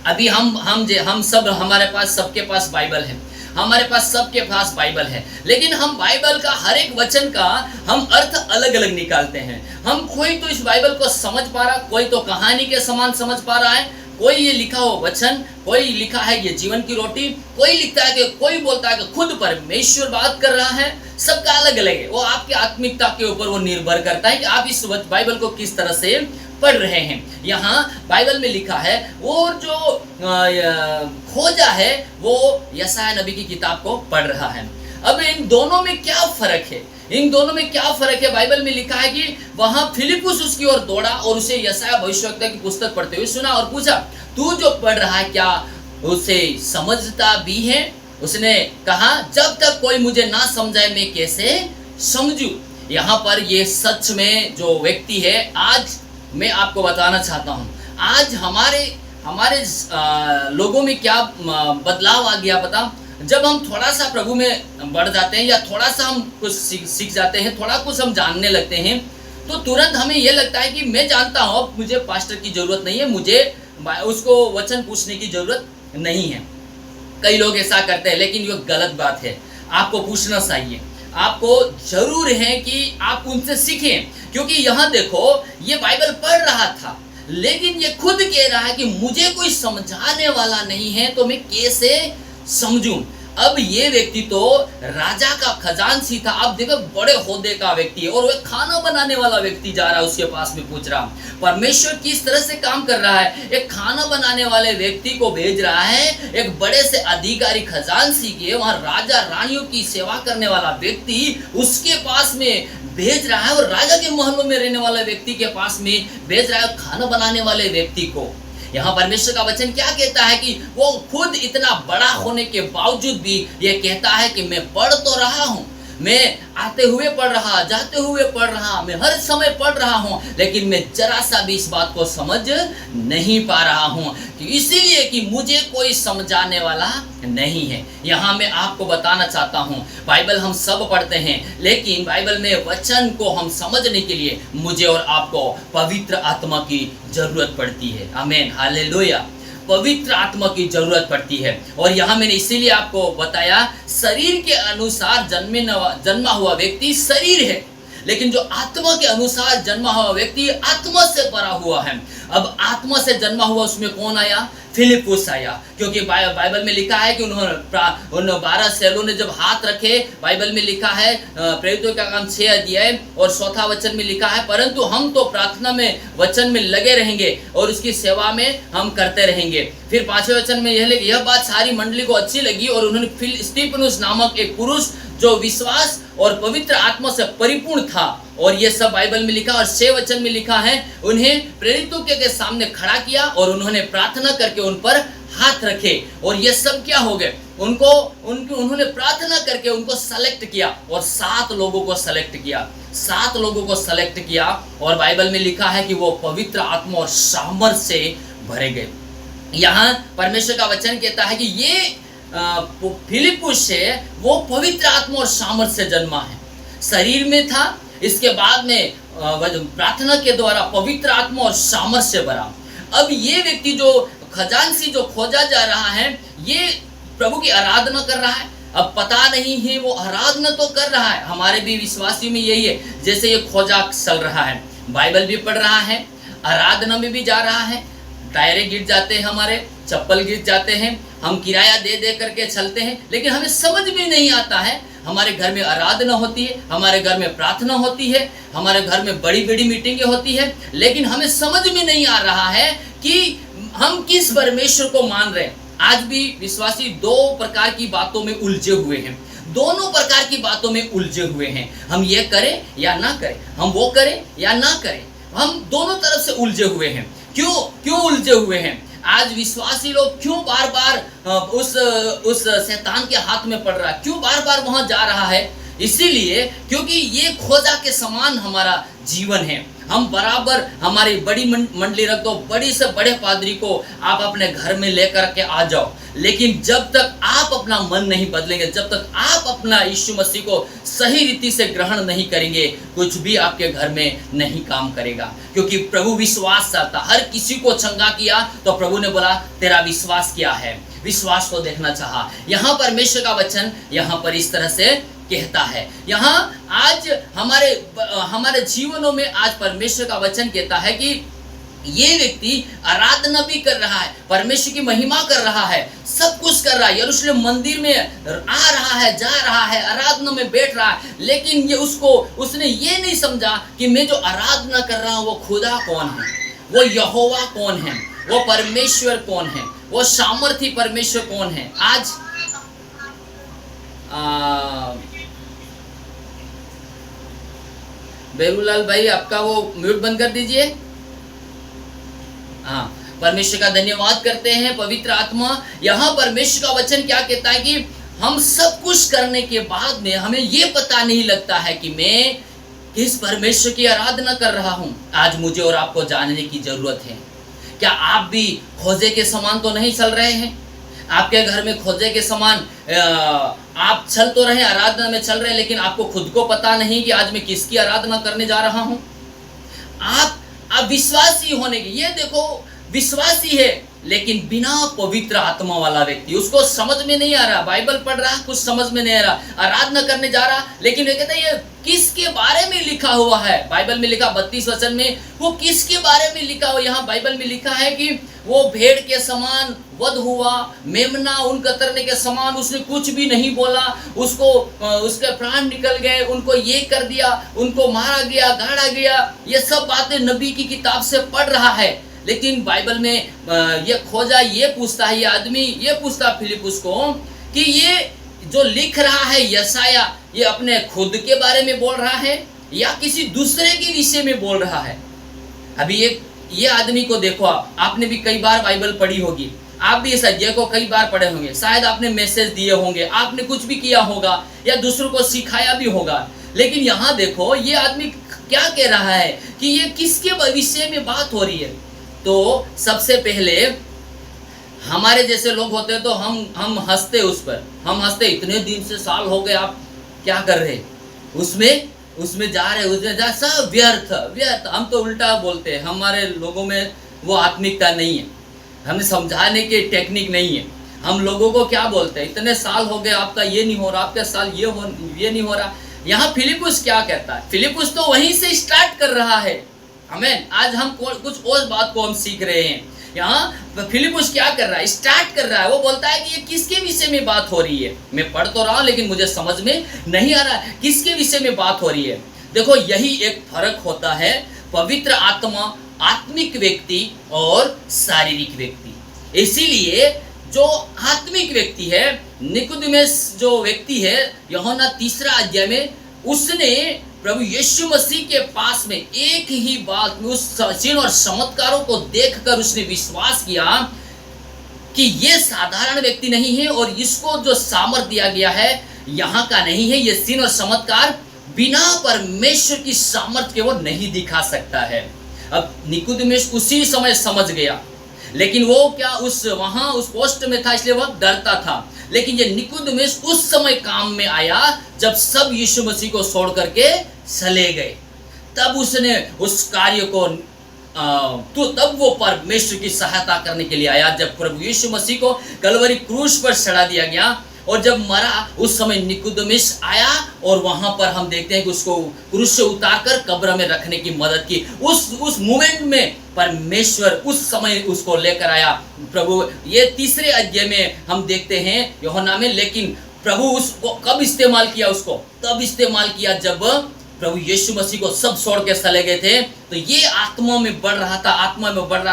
अभी हम सब, हमारे पास, सबके पास बाइबल है, हमारे पास सबके पास बाइबल है, लेकिन हम बाइबल का हर एक वचन का हम अर्थ अलग अलग निकालते हैं। हम कोई तो इस बाइबल को समझ पा रहा, कोई तो कहानी के समान समझ पा रहा है, कोई ये लिखा हो वचन, कोई लिखा है ये जीवन की रोटी, कोई लिखता है कि, कोई बोलता है कि खुद परमेश्वर बात कर रहा है। सबका अलग अलग है। वो आपकी आत्मिकता के ऊपर वो निर्भर करता है कि आप इस बाइबल को किस तरह से पढ़ रहे हैं। यहाँ बाइबल में लिखा है, वो जो खोजा है वो यशायाह नबी की किताब को पढ़ रहा है। अब इन दोनों में क्या फर्क है, इन दोनों में क्या फर्क है? बाइबल में लिखा है कि वहां फिलिपुस उसकी ओर दौड़ा और उसे यशायाह भविष्यवक्ता की पुस्तक पढ़ते हुए सुना और पूछा, तू जो पढ़ रहा है क्या उसे समझता भी है? उसने कहा, जब तक कोई मुझे ना समझाए मैं कैसे समझूं। यहाँ पर ये सच में जो व्यक्ति है, आज मैं आपको बताना चाहता हूँ, आज हमारे हमारे लोगों में क्या बदलाव आ गया पता? जब हम थोड़ा सा प्रभु में बढ़ जाते हैं या थोड़ा सा हम कुछ सीख जाते हैं, थोड़ा कुछ हम जानने लगते हैं, तो तुरंत हमें यह लगता है कि मैं जानता हूँ, अब मुझे पास्टर की जरूरत नहीं है, मुझे उसको वचन पूछने की जरूरत नहीं है। कई लोग ऐसा करते हैं, लेकिन ये गलत बात है। आपको पूछना चाहिए, आपको जरूर है कि आप उनसे सीखें, क्योंकि यहाँ देखो ये बाइबल पढ़ रहा था, लेकिन ये खुद कह रहा है कि मुझे कोई समझाने वाला नहीं है, तो मैं कैसे समझूं। अब ये व्यक्ति तो राजा का खजांची था, अब देखो बड़े होदे का व्यक्ति है और वह खाना बनाने वाला व्यक्ति जा रहा है उसके पास में, पूछ रहा परमेश्वर किस तरह से काम कर रहा है। एक खाना बनाने वाले व्यक्ति को भेज रहा है, एक बड़े से अधिकारी खजांची के, वहां राजा रानियों की सेवा करने वाला व्यक्ति उसके पास में भेज रहा है, और राजा के महलों में रहने वाले व्यक्ति के पास में भेज रहा है खाना बनाने वाले व्यक्ति को। यहाँ परमेश्वर का वचन क्या कहता है कि वो खुद इतना बड़ा होने के बावजूद भी ये कहता है कि मैं पढ़ तो रहा हूँ, मैं आते हुए पढ़ रहा, जाते हुए पढ़ रहा, मैं हर समय पढ़ रहा हूँ, लेकिन मैं जरा सा भी इस बात को समझ नहीं पा रहा हूँ, कि इसीलिए कि मुझे कोई समझाने वाला नहीं है। यहाँ मैं आपको बताना चाहता हूँ, बाइबल हम सब पढ़ते हैं, लेकिन बाइबल में वचन को हम समझने के लिए मुझे और आपको पवित्र आत्मा की जरूरत पड़ती है। आमीन, हालेलुया। पवित्र आत्मा की जरूरत पड़ती है। और यहाँ मैंने इसीलिए आपको बताया, शरीर के अनुसार जन्मा हुआ व्यक्ति शरीर है, लेकिन जो आत्मा के अनुसार जन्मा हुआ व्यक्ति आत्मा से भरा हुआ है। अब आत्मा से जन्मा हुआ उसमें कौन आया? फिलिपुस आया, क्योंकि बाइबल में लिखा है कि उन 12 शैलों ने जब हाथ रखे, बाइबल में लिखा है प्रेरितों का काम 6 अध्याय और 4वां वचन में लिखा है, परंतु हम तो प्रार्थना में वचन में लगे रहेंगे और उसकी सेवा में हम करते रहेंगे। फिर 5वें वचन में यह बात सारी मंडली को अच्छी लगी और उन्होंने स्तिफनुस नामक एक पुरुष जो विश्वास और पवित्र आत्मा से परिपूर्ण था, और ये सब बाइबल में लिखा, और 6 वचन में लिखा है, उन्हें प्रेरितों के सामने खड़ा किया और उन्होंने प्रार्थना करके उन पर हाथ रखे। और ये सब क्या हो गए? उन्होंने प्रार्थना करके उनको सेलेक्ट किया और 7 लोगों को सेलेक्ट किया, 7 लोगों को सेलेक्ट किया, और बाइबल में लिखा है कि वो पवित्र आत्मा और सामर्थ से भरे गए। यहाँ परमेश्वर का वचन कहता है कि ये फिलिपुस है, वो पवित्र आत्मा और सामर्थ से जन्मा है, शरीर में था, इसके बाद में प्रार्थना के द्वारा पवित्र आत्मा और सामर्थ से भरा। अब ये व्यक्ति जो खजांची जो खोजा जा रहा है, ये प्रभु की आराधना कर रहा है। अब पता नहीं है, वो आराधना तो कर रहा है, हमारे भी विश्वासी में यही है, जैसे ये खोजा चल रहा है, बाइबल भी पढ़ रहा है, आराधना में भी जा रहा है, टायरे गिर जाते हैं, हमारे चप्पल गिर जाते हैं, हम किराया दे दे करके चलते हैं, लेकिन हमें समझ में नहीं आता है। हमारे घर में आराधना होती है, हमारे घर में प्रार्थना होती है, हमारे घर में बड़ी बड़ी मीटिंगें होती है, लेकिन हमें समझ में नहीं आ रहा है कि हम किस परमेश्वर को मान रहे हैं। आज भी विश्वासी 2 प्रकार की बातों में उलझे हुए हैं, दोनों प्रकार की बातों में उलझे हुए हैं। हम ये करें या ना करें, हम वो करें या ना करें, हम दोनों तरफ से उलझे हुए हैं। क्यों उलझे हुए हैं? आज विश्वासी लोग क्यों बार बार उस शैतान के हाथ में पड़ रहा है, क्यों बार बार वहां जा रहा है? इसीलिए क्योंकि ये खोजा के समान हमारा जीवन है। हम बराबर हमारी बड़ी मंडली रख दो, बड़ी से बड़े पादरी को आप अपने घर में लेकर के आ जाओ, लेकिन जब तक आप अपना मन नहीं बदलेंगे, जब तक आप अपना यीशु मसीह को सही रीति से ग्रहण नहीं करेंगे, कुछ भी आपके घर में नहीं काम करेगा। क्योंकि प्रभु विश्वास चाहता, हर किसी को चंगा किया तो प्रभु ने बोला तेरा विश्वास क्या है, विश्वास को देखना चाहा। यहाँ परमेश्वर का वचन यहाँ पर इस तरह से कहता है। यहाँ आज हमारे जीवनों में आज परमेश्वर का वचन कहता है कि ये व्यक्ति आराधना भी कर रहा है, परमेश्वर की महिमा कर रहा है, सब कुछ कर रहा है, यरूशलेम मंदिर में आ रहा है, जा रहा है, आराधना में बैठ रहा है, लेकिन उसने ये नहीं समझा कि मैं जो आराधना कर रहा हूँ वो खुदा कौन है, वो यहोवा कौन है, वो परमेश्वर कौन है, वो सामर्थी परमेश्वर कौन है। आज बेरूलाल भाई आपका वो म्यूट बंद कर दीजिए। हाँ, परमेश्वर का धन्यवाद करते हैं। पवित्र आत्मा, यहाँ परमेश्वर का वचन क्या कहता है कि हम सब कुछ करने के बाद में हमें ये पता नहीं लगता है कि मैं किस परमेश्वर की आराधना कर रहा हूँ। आज मुझे और आपको जानने की जरूरत है, क्या आप भी खोजे के समान तो नहीं चल रहे हैं? आपके घर में खोजे के समान आप चल तो रहे, आराधना में चल रहे हैं, लेकिन आपको खुद को पता नहीं कि आज मैं किसकी आराधना करने जा रहा हूँ। आप विश्वासी होने की, ये देखो विश्वासी है लेकिन बिना पवित्र आत्मा वाला व्यक्ति, उसको समझ में नहीं आ रहा, बाइबल पढ़ रहा कुछ समझ में नहीं आ रहा, आराधना करने जा रहा, लेकिन वे कहते हैं ये किसके बारे में लिखा हुआ है? बाइबल में लिखा 32 वचन में वो किसके बारे में लिखा हुआ? यहाँ बाइबल में लिखा है कि वो भेड़ के समान वध हुआ, मेमना उन कतरने के समान, उसने कुछ भी नहीं बोला, उसको उसके प्राण निकल गए, उनको ये कर दिया, उनको मारा गया, गाड़ा गया। ये सब बातें नबी की किताब से पढ़ रहा है, लेकिन बाइबल में ये खोजा, ये पूछता है, ये आदमी ये पूछता फिलिपुस को कि ये जो लिख रहा है यशाया, ये अपने खुद के बारे में बोल रहा है या किसी दूसरे के विषय में बोल रहा है? अभी ये आदमी को देखो, आपने भी कई बार बाइबल पढ़ी होगी, आप भी इस अध्याय को कई बार पढ़े होंगे, शायद आपने मैसेज दिए होंगे, आपने कुछ भी किया होगा या दूसरों को सिखाया भी होगा, लेकिन यहाँ देखो ये आदमी क्या कह रहा है कि ये किसके विषय में बात हो रही है। तो सबसे पहले हमारे जैसे लोग होते हैं तो हम हंसते उस पर, हम हंसते, इतने दिन से साल हो गए आप क्या कर रहे, उसमें जा रहे, उसमें जा, सब व्यर्थ। हम तो उल्टा बोलते हैं, हमारे लोगों में वो आत्मिकता नहीं है, हमें समझाने की टेक्निक नहीं है। हम लोगों को क्या बोलते हैं, इतने साल हो गए आपका ये नहीं हो रहा, आपका साल ये नहीं हो रहा। यहाँ फिलिपुस क्या कहता है? फिलिपुस तो वहीं से स्टार्ट कर रहा है। आमीन। आज हम कुछ और बात को हम सीख रहे हैं। यहाँ फिलिपुस क्या कर रहा है? स्टार्ट कर रहा है। वो बोलता है कि ये किसके विषय में बात हो रही है? मैं पढ़ तो रहा हूँ लेकिन मुझे समझ में नहीं आ रहा किसके विषय में बात हो रही है। देखो यही एक फर्क होता है पवित्र आत्मा, आत्मिक व्यक्ति और शारीरिक व्यक्ति। इसीलिए जो आत्मिक व्यक्ति है, निकोदेमुस जो व्यक्ति है, यूहन्ना 3 अध्याय में उसने प्रभु यीशु मसीह के पास में एक ही बात में उस चिन्ह और चमत्कारों को देखकर उसने विश्वास किया कि ये साधारण व्यक्ति नहीं है और इसको जो सामर्थ दिया गया है यहाँ का नहीं है। ये चिन्ह और चमत्कार बिना परमेश्वर की सामर्थ के वो नहीं दिखा सकता है। अब निकोदेमुस उसी समय समझ गया, लेकिन वो क्या वहां उस पोस्ट में था इसलिए वह डरता था। लेकिन ये निकोदेमुस उस समय काम में आया जब सब यीशु मसीह को छोड़ करके चले गए, तब उसने उस कार्य को तो तब वो परमेश्वर की सहायता करने के लिए आया। जब प्रभु यीशु मसीह को कलवरी क्रूस पर चढ़ा दिया गया और जब मरा, उस समय निकोदेमुस आया और वहां पर हम देखते हैं कि उसको क्रूस से उतारकर कब्र में रखने की मदद की। उस मोमेंट में परमेश्वर उस समय उसको लेकर आया। प्रभु ये 3 अध्याय में हम देखते हैं यूहन्ना में, लेकिन प्रभु उसको कब इस्तेमाल किया? उसको तब इस्तेमाल किया जब प्रभु यीशु मसीह को सब छोड़ के चले गए थे। तो ये आत्मा में बढ़ रहा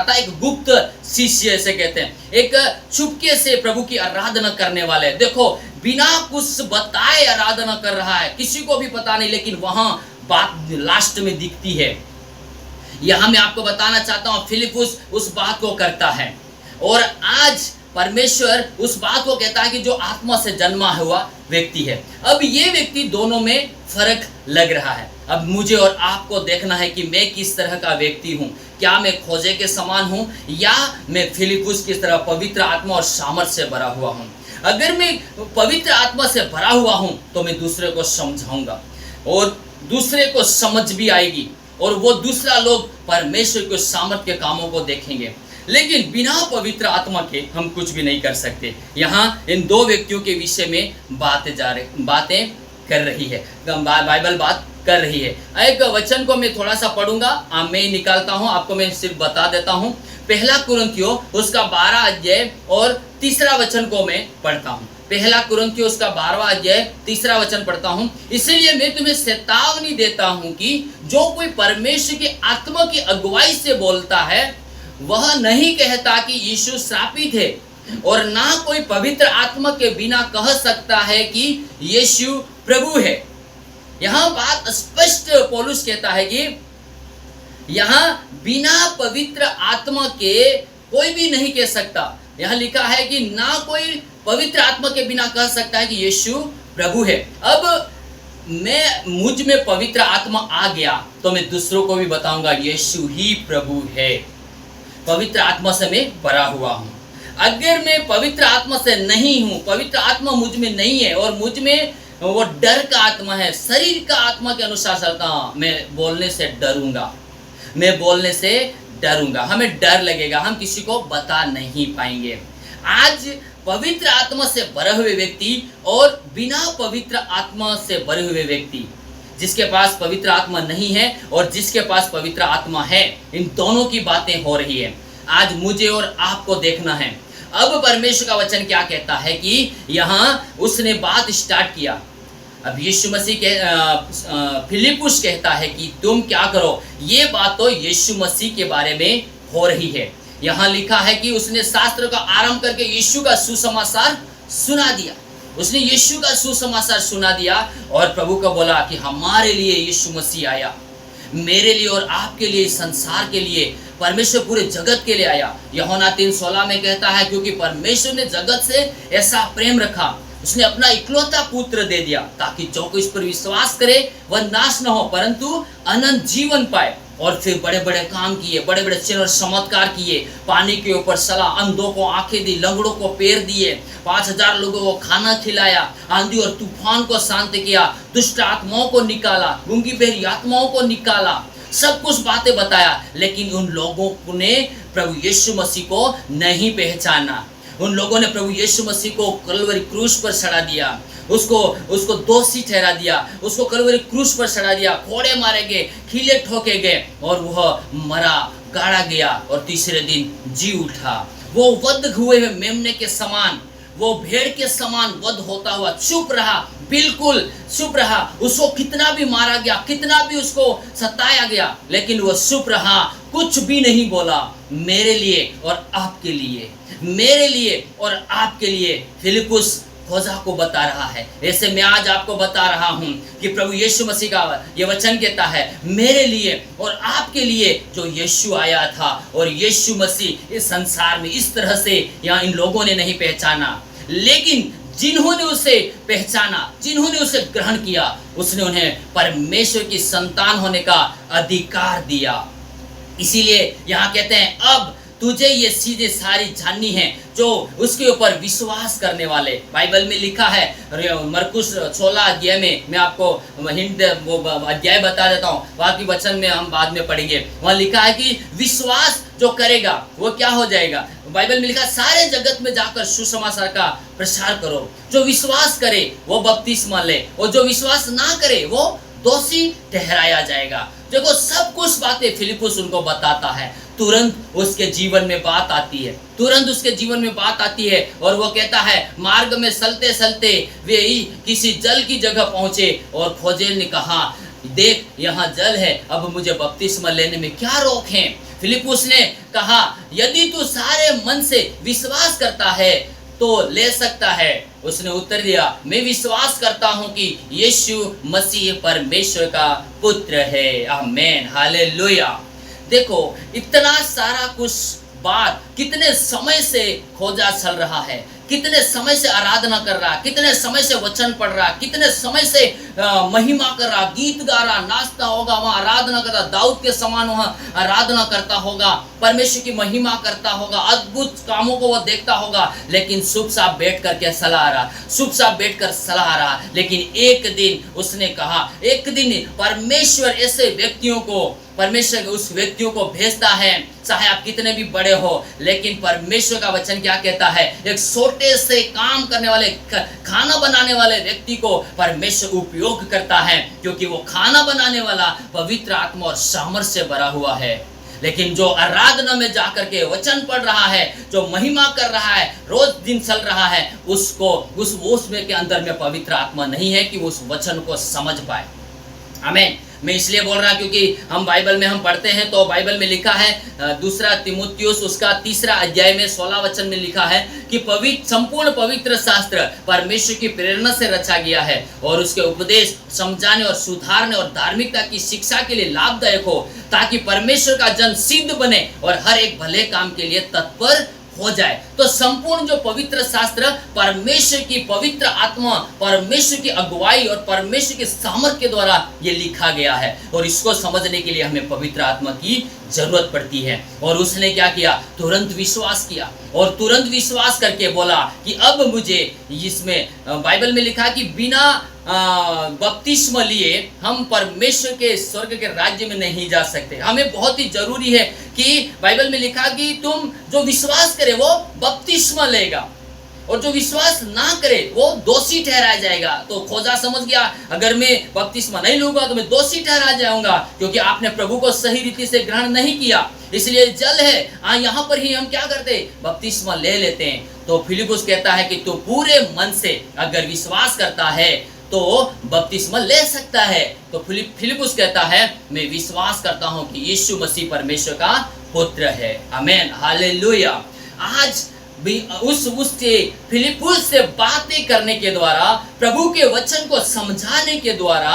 था, एक गुप्त शिष्य ऐसे कहते हैं, एक चुपके से प्रभु की आराधना करने वाले। देखो बिना कुछ बताए आराधना कर रहा है, किसी को भी पता नहीं, लेकिन वहां बात लास्ट में दिखती है। यहाँ मैं आपको बताना चाहता हूँ फिलिपुस उस बात को करता है और आज परमेश्वर उस बात को कहता है कि जो आत्मा से जन्मा हुआ व्यक्ति है। अब ये व्यक्ति दोनों में फर्क लग रहा है। अब मुझे और आपको देखना है कि मैं किस तरह का व्यक्ति हूँ। क्या मैं खोजे के समान हूँ या मैं फिलिपुस की तरह पवित्र आत्मा और सामर्थ से भरा हुआ हूँ? अगर मैं पवित्र आत्मा से भरा हुआ हूँ तो मैं दूसरे को समझाऊंगा और दूसरे को समझ भी आएगी और वो दूसरा लोग परमेश्वर के सामर्थ के कामों को देखेंगे। लेकिन बिना पवित्र आत्मा के हम कुछ भी नहीं कर सकते। यहाँ इन 2 व्यक्तियों के विषय में बातें कर रही है, बाइबल बात कर रही है। एक वचन को मैं थोड़ा सा पढ़ूंगा, मैं निकालता हूँ, आपको मैं सिर्फ बता देता हूँ। 1 कुरिन्थियों उसका 12 अध्याय और 3 वचन को मैं पढ़ता हूँ। 1 कुरिन्थियों उसका 12 अध्याय 3 वचन पढ़ता हूँ। इसलिए मैं तुम्हें चेतावनी देता हूँ कि जो कोई परमेश्वर की आत्मा की अगुवाई से बोलता है वह नहीं कहता कि यीशु श्रापित है, और ना कोई पवित्र आत्मा के बिना कह सकता है कि यीशु प्रभु है। यहाँ बात स्पष्ट पौलुस कहता है कि यहाँ बिना पवित्र आत्मा के कोई भी नहीं कह सकता। यहाँ लिखा है कि ना कोई पवित्र आत्मा के बिना कह सकता है कि यीशु प्रभु है। अब मुझ में पवित्र आत्मा आ गया तो मैं दूसरों को भी बताऊंगा यीशु ही प्रभु है। पवित्र आत्मा से मैं भरा हुआ हूँ। अगर मैं पवित्र आत्मा से नहीं हूँ, पवित्र आत्मा मुझ में नहीं है और मुझ में वो डर का आत्मा है, शरीर का आत्मा के अनुसार चलता हूँ, मैं बोलने से डरूंगा, मैं बोलने से डरूंगा, हमें डर लगेगा, हम किसी को बता नहीं पाएंगे। आज पवित्र आत्मा से भरे हुए व्यक्ति और बिना पवित्र आत्मा से भरे हुए व्यक्ति, जिसके पास पवित्र आत्मा नहीं है और जिसके पास पवित्र आत्मा है, इन दोनों की बातें हो रही है। आज मुझे और आपको देखना है। अब परमेश्वर का वचन क्या कहता है कि यहाँ उसने बात स्टार्ट किया। अब यीशु मसीह के फिलिपुस कहता है कि तुम क्या करो, ये बात तो यीशु मसीह के बारे में हो रही है। यहाँ लिखा है कि उसने शास्त्र का आरंभ करके यीशु का सुसमाचार सुना दिया। उसने यीशु का सुसमाचार सुना दिया और प्रभु को बोला कि हमारे लिए यीशु मसीह आया, मेरे लिए और आपके लिए, संसार के लिए, परमेश्वर पूरे जगत के लिए आया। यूहन्ना 3:16 में कहता है क्योंकि परमेश्वर ने जगत से ऐसा प्रेम रखा, उसने अपना इकलौता पुत्र दे दिया ताकि जो कोई इस पर विश्वास करे वह नाश न हो परंतु अनंत जीवन पाए। और फिर बड़े बड़े काम किए, बड़े बड़े चिन्ह और चमत्कार किए, पानी के ऊपर चला, अंधों को आंखें दी, लंगड़ों को पैर दिए, 5000 लोगों को खाना खिलाया, आंधी और तूफान को शांत किया, दुष्ट आत्माओं को निकाला, गूंगी बहरी आत्माओं को निकाला, सब कुछ बातें बताया। लेकिन उन लोगों ने प्रभु यीशु मसीह को नहीं पहचाना। उन लोगों ने प्रभु यीशु मसीह को कलवरी क्रूस पर चढ़ा दिया, उसको दोषी ठहरा दिया, उसको कलवरी क्रूस पर चढ़ा दिया, कोड़े मारे गए, खीले ठोके गए और वह मरा, गाड़ा गया और तीसरे दिन जी उठा। वो वध हुए मेमने के समान, वो भेड़ के समान वध होता हुआ चुप रहा, बिल्कुल चुप रहा। उसको कितना भी मारा गया, कितना भी उसको सताया गया, लेकिन वो चुप रहा, कुछ भी नहीं बोला। मेरे लिए और आपके लिए, मेरे लिए और आपके लिए फिलिपुस खोजा को बता रहा है। ऐसे मैं आज आपको बता रहा हूं कि प्रभु यीशु मसीह का ये वचन कहता है मेरे लिए और आपके लिए जो यीशु आया था। और यीशु मसीह इस संसार में इस तरह से यहाँ इन लोगों ने नहीं पहचाना, लेकिन जिन्होंने उसे पहचाना, जिन्होंने उसे ग्रहण किया, उसने उन्हें परमेश्वर की संतान होने का अधिकार दिया। इसीलिए यहाँ कहते हैं अब तुझे ये चीजें सारी जाननी है जो उसके ऊपर विश्वास करने वाले। बाइबल में लिखा है मरकुस 16 अध्याय में, मैं आपको वो अध्याय बता देता हूँ, बाकी वचन में हम बाद में पढ़ेंगे। वहाँ लिखा है कि विश्वास जो करेगा वो क्या हो जाएगा। बाइबल में लिखा सारे जगत में जाकर सुसमाचार का प्रचार करो। जो विश्वास करे वो बपतिस्मा ले, और जो विश्वास ना करे वो दोषी ठहराया जाएगा। देखो सब कुछ बातें फिलिपुस उनको बताता है। तुरंत उसके जीवन में बात आती है, तुरंत उसके जीवन में बात आती है और वो कहता है मार्ग में चलते चलते वे किसी जल की जगह पहुंचे और खोजे ने कहा देख यहाँ जल है, अब मुझे बपतिस्मा लेने में क्या रोक है। फिलिपुस ने कहा यदि तू सारे मन से विश्वास करता है तो ले सकता है। उसने उत्तर दिया मैं विश्वास करता हूं कि यीशु मसीह परमेश्वर का पुत्र है। आमीन, हालेलुया। देखो इतना सारा कुछ बात कितने समय से खोजा चल रहा है, कितने समय से आराधना कर रहा, कितने समय से वचन पढ़ रहा, कितने समय से महिमा कर रहा, गीत गा रहा, नाचता होगा, वहाँ आराधना करता, दाऊद के समान वहाँ आराधना करता होगा, परमेश्वर की महिमा करता होगा, अद्भुत कामों को वह देखता होगा, लेकिन चुपचाप बैठ करके सलाह रहा, चुपचाप बैठ कर सलाह रहा। लेकिन एक दिन उसने कहा, एक दिन परमेश्वर ऐसे व्यक्तियों को, परमेश्वर उस व्यक्तियों को भेजता है, चाहे आप कितने भी बड़े हो, लेकिन परमेश्वर का वचन क्या कहता है, एक छोटे से काम करने वाले, खाना बनाने वाले व्यक्ति को परमेश्वर उपयोग करता है, क्योंकि वो खाना बनाने वाला पवित्र आत्मा और सामर्थ से भरा हुआ है। लेकिन जो आराधना में जाकर के वचन पढ़ रहा है, जो महिमा कर रहा है, रोज दिन चल रहा है, उसको उसमें के अंदर में पवित्र आत्मा नहीं है कि वो उस वचन को समझ पाए। आमीन। मैं इसलिए बोल रहा क्योंकि हम बाइबल में हम पढ़ते हैं तो बाइबल में लिखा है दूसरा तिमुथियुस उसका 3 अध्याय में 16 वचन में लिखा है कि संपूर्ण पवित्र शास्त्र परमेश्वर की प्रेरणा से रचा गया है और उसके उपदेश समझाने और सुधारने और धार्मिकता की शिक्षा के लिए लाभदायक हो, ताकि परमेश्वर का जन सिद्ध बने और हर एक भले काम के लिए तत्पर हो जाए। तो संपूर्ण जो पवित्र शास्त्र परमेश्वर की पवित्र आत्मा, परमेश्वर की अगुवाई और परमेश्वर के सामर्थ के द्वारा ये लिखा गया है और इसको समझने के लिए हमें पवित्र आत्मा की जरूरत पड़ती है। और उसने क्या किया? तुरंत विश्वास किया और तुरंत विश्वास करके बोला कि अब मुझे, इसमें बाइबल में लिखा कि बिना बपतिस्मा लिए हम परमेश्वर के स्वर्ग के राज्य में नहीं जा सकते। हमें बहुत ही जरूरी है कि बाइबल में लिखा कि तुम जो विश्वास करे वो बपतिस्मा लेगा और जो विश्वास ना करे वो दोषी ठहराया जाएगा। तो खोजा समझ गया, अगर मैं बपतिस्मा नहीं लूंगा तो मैं दोषी ठहरा जाऊंगा, क्योंकि आपने प्रभु को सही रीति से ग्रहण नहीं किया। इसलिए जल है यहाँ पर ही हम क्या करते? बपतिस्मा ले लेते हैं। तो फिलिपुस कहता है कि तू पूरे मन से अगर विश्वास करता है तो बपतिस्मा ले सकता है। तो फिलिपुस कहता है मैं विश्वास करता हूं कि यीशु मसीह परमेश्वर का पुत्र है। आमेन, हालेलुया। आज भी उससे फिलिपुस से बातें करने के द्वारा, प्रभु के वचन को समझाने के द्वारा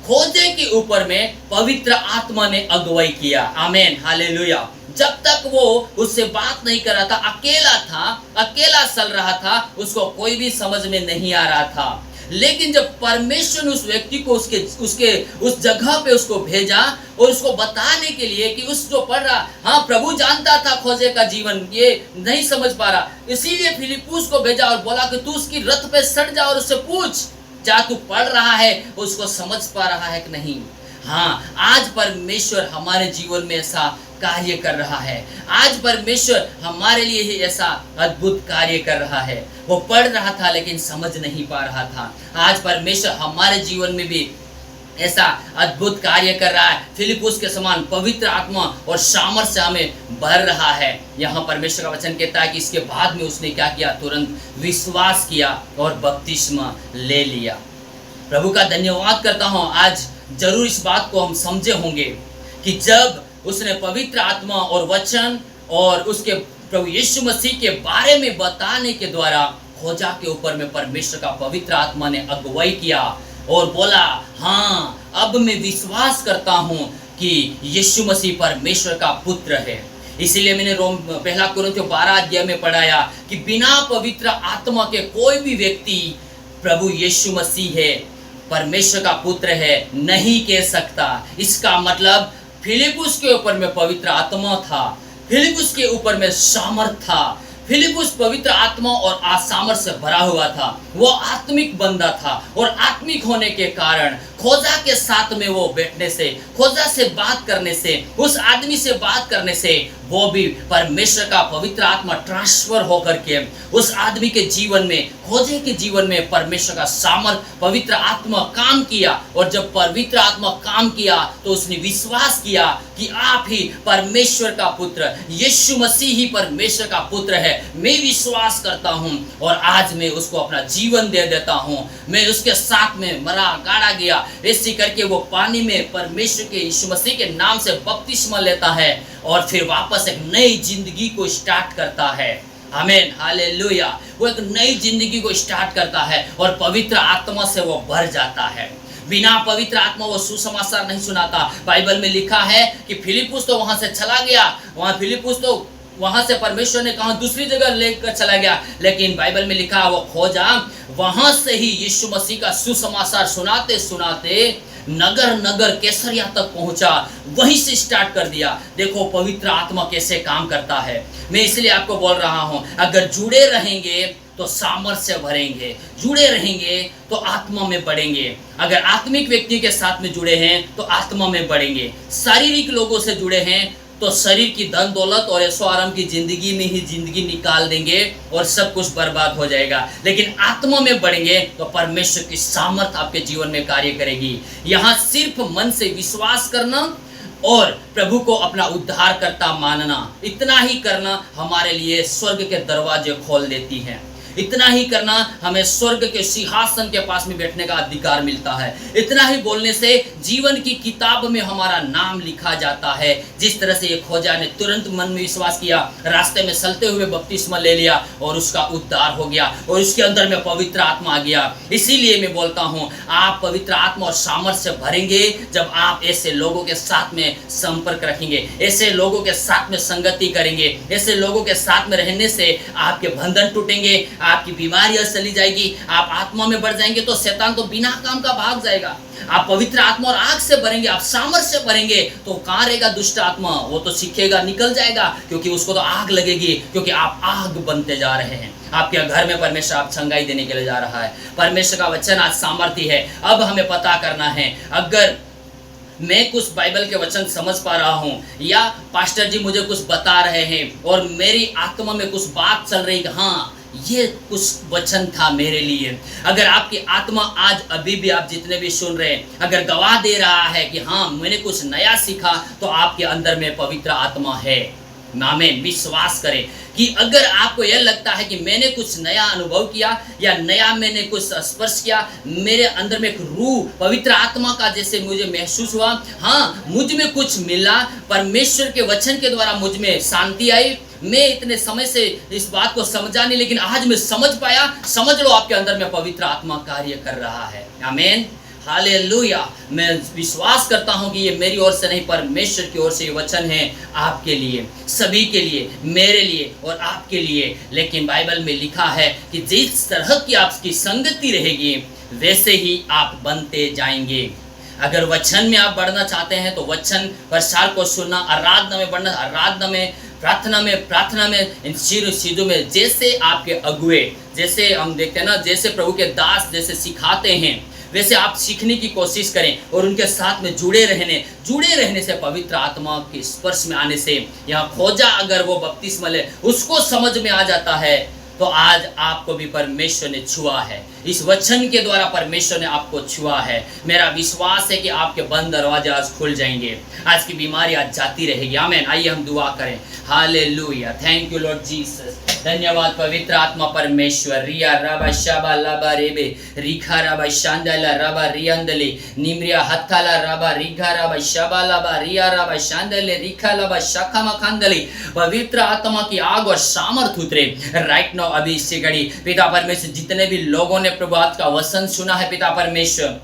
खोजे के ऊपर में पवित्र आत्मा ने अगुवाई किया। आमेन, हालेलुया। जब तक वो उससे बात नहीं कर रहा था, अकेला था, अकेला चल रहा था, उसको कोई भी समझ में नहीं आ रहा था। लेकिन जब परमेश्वर ने उस व्यक्ति को उस जगह पे उसको भेजा और उसको बताने के लिए कि उस जो पढ़ रहा, हाँ प्रभु जानता था खोजे का जीवन ये नहीं समझ पा रहा, इसीलिए फिलिपुस को भेजा और बोला कि तू उसकी रथ पे सट जा और उससे पूछ, क्या तू पढ़ रहा है, उसको समझ पा रहा है कि नहीं। हाँ, आज परमेश्वर हमारे जीवन में ऐसा कार्य कर रहा है। आज परमेश्वर हमारे लिए ही ऐसा अद्भुत कार्य कर रहा है। वो पढ़ रहा था लेकिन समझ नहीं पा रहा था। आज परमेश्वर हमारे जीवन में भी ऐसा अद्भुत कार्य कर रहा है। फिलिपुस के समान पवित्र आत्मा और सामर्थ्य से हमें भर रहा है। यहाँ परमेश्वर का वचन कहता है कि इसके बाद में उसने क्या किया? तुरंत विश्वास किया और बपतिस्मा ले लिया। प्रभु का धन्यवाद करता हूँ। आज जरूर इस बात को हम समझे होंगे कि जब उसने पवित्र आत्मा और वचन और उसके प्रभु यीशु मसीह के बारे में बताने के द्वारा खोजा के ऊपर में परमेश्वर का पवित्र आत्मा ने अगुवाई किया और बोला, हाँ अब मैं विश्वास करता हूँ कि यीशु मसीह परमेश्वर का पुत्र है। इसीलिए मैंने पहला कुरिन्थियों 12 अध्याय में पढ़ाया कि बिना पवित्र आत्मा के कोई भी व्यक्ति प्रभु यीशु मसीह है, परमेश्वर का पुत्र है, नहीं कह सकता। इसका मतलब फिलिपुस के ऊपर में पवित्र आत्मा था, फिलिपुस के ऊपर में सामर्थ था, फिलिपुस पवित्र आत्मा और सामर्थ से भरा हुआ था। वो आत्मिक बंदा था और आत्मिक होने के कारण खोजा के साथ में वो बैठने से, खोजा से बात करने से, उस आदमी से बात करने से वो भी परमेश्वर का पवित्र आत्मा ट्रांसफर होकर के उस आदमी के जीवन में, खोजे के जीवन में परमेश्वर का सामर्थ, पवित्र आत्मा काम किया। और जब पवित्र आत्मा काम किया तो उसने विश्वास किया कि आप ही परमेश्वर का पुत्र, यीशु मसीह ही परमेश्वर का पुत्र है। मैं विश्वास करता हूँ और आज मैं उसको अपना जीवन दे देता हूँ। मैं उसके साथ में मरा गाड़ा गया, ऐसे करके वो पानी में परमेश्वर के यीशु मसीह के नाम से बपतिस्मा लेता है और फिर वापस एक नई जिंदगी को स्टार्ट करता है। आमीन, हालेलुया। वो एक नई जिंदगी को स्टार्ट करता है और पवित्र आत्मा से वो भर जाता है। बिना पवित्र आत्मा वो सुसमाचार नहीं सुनाता। बाइबल में लिखा है कि फिलिपुस तो वहां से चला गया, फिलिपुस तो वहां से परमेश्वर ने कहा दूसरी जगह लेकर चला गया, लेकिन बाइबल में लिखा वो खोजा वहां से ही यीशु मसीह का सुसमाचार सुनाते सुनाते नगर नगर कैसरिया तक पहुंचा, वहीं से स्टार्ट कर दिया। देखो पवित्र आत्मा कैसे काम करता है। मैं इसलिए आपको बोल रहा हूं, अगर जुड़े रहेंगे तो सामर्थ्य से भरेंगे, जुड़े रहेंगे तो आत्मा में बढ़ेंगे। अगर आत्मिक व्यक्ति के साथ में जुड़े हैं तो आत्मा में बढ़ेंगे। शारीरिक लोगों से जुड़े हैं तो शरीर की धन दौलत और ऐशो आराम की जिंदगी में ही जिंदगी निकाल देंगे और सब कुछ बर्बाद हो जाएगा। लेकिन आत्मा में बढ़ेंगे तो परमेश्वर की सामर्थ आपके जीवन में कार्य करेगी। यहाँ सिर्फ मन से विश्वास करना और प्रभु को अपना उद्धारकर्ता मानना, इतना ही करना हमारे लिए स्वर्ग के दरवाजे खोल देती है। इतना ही करना हमें स्वर्ग के सिंहासन के पास में बैठने का अधिकार मिलता है। इतना ही बोलने से जीवन की किताब में हमारा नाम लिखा जाता है। जिस तरह से ये खोजा ने तुरंत मन में विश्वास किया, रास्ते में चलते हुए बपतिस्मा ले लिया और उसका उद्धार हो गया और उसके अंदर में पवित्र आत्मा आ गया। इसीलिए मैं बोलता हूँ, आप पवित्र आत्मा और सामर्थ्य से भरेंगे जब आप ऐसे लोगों के साथ में संपर्क रखेंगे, ऐसे लोगों के साथ में संगति करेंगे। ऐसे लोगों के साथ में रहने से आपके बंधन टूटेंगे, आपकी बीमारियां चली जाएगी, आप आत्मा में बढ़ जाएंगे तो शैतान तो बिना काम का भाग जाएगा। आप पवित्र आत्मा और आग से भरेंगे, आप सामर्थ्य से भरेंगे तो कहाँ रहेगा दुष्ट आत्मा? वो तो सीखेगा, निकल जाएगा, क्योंकि उसको तो आग लगेगी, क्योंकि आप आग बनते जा रहे हैं। आपके घर में परमेश्वर आप छंगाई देने के लिए जा रहा है। परमेश्वर का वचन आज सामर्थ्य है। अब हमें पता करना है, अगर मैं कुछ बाइबल के वचन समझ पा रहा हूँ या पास्टर जी मुझे कुछ बता रहे हैं और मेरी आत्मा में कुछ बात चल रही है, हाँ ये कुछ वचन था मेरे लिए। अगर आपकी आत्मा आज अभी भी आप जितने भी सुन रहे हैं अगर गवाह दे रहा है कि हाँ मैंने कुछ नया सीखा, तो आपके अंदर में पवित्र आत्मा है। आमीन। विश्वास करें कि अगर आपको यह लगता है कि मैंने कुछ नया अनुभव किया या नया मैंने कुछ स्पर्श किया, मेरे अंदर में एक रूह पवित्र आत्मा का जैसे मुझे महसूस हुआ, हाँ मुझ में कुछ मिला, परमेश्वर के वचन के द्वारा मुझ में शांति आई। मैं इतने समय से इस बात को समझा नहीं, लेकिन आज मैं समझ पाया। समझ लो आपके अंदर में पवित्र आत्मा कार्य कर रहा है। आमीन, हालेलुया। मैं विश्वास करता हूं कि ये मेरी ओर से नहीं, परमेश्वर की ओर से ये वचन है आपके लिए, सभी के लिए, मेरे लिए और आपके लिए। लेकिन बाइबल में लिखा है कि जिस तरह की आपकी संगति रहेगी वैसे ही आप बनते जाएंगे। अगर वचन में आप बढ़ना चाहते हैं तो वचन प्रचार को सुनना, आराधना में बढ़ना, आराधना में, प्रार्थना में, इन चीजों में जैसे आपके अगुए, जैसे हम देखते हैं ना, जैसे प्रभु के दास जैसे सिखाते हैं वैसे आप सीखने की कोशिश करें और उनके साथ में जुड़े रहने से पवित्र आत्मा के स्पर्श में आने से, यहाँ खोजा अगर वो बपतिस्मा ले उसको समझ में आ जाता है, तो आज आपको भी परमेश्वर ने छुआ है। इस वचन के द्वारा परमेश्वर ने आपको छुआ है। मेरा विश्वास है कि आपके बंद दरवाजे आज खुल जाएंगे, आज की बीमारी आज जाती रहेगी। आमीन। आइए हम दुआ करें। Hallelujah. Thank you Lord Jesus. धन्यवाद पवित्र आत्मा परमेश्वर। रिया राबा शाबा लाबा रेबे रिखा राबा शांदला राबा रियंदले निम्रिया हत्थाला राबा रिघा राबा शाबा लाबा रिया राबा शांदले रिखा लाबा शाखा मखांदले। पवित्र आत्मा की आग और सामर्थ उतरे राइट नाउ, अभी इससे घड़ी। पिता परमेश्वर, जितने भी लोगों ने प्रभु आज का वचन सुना है पिता परमेश्वर,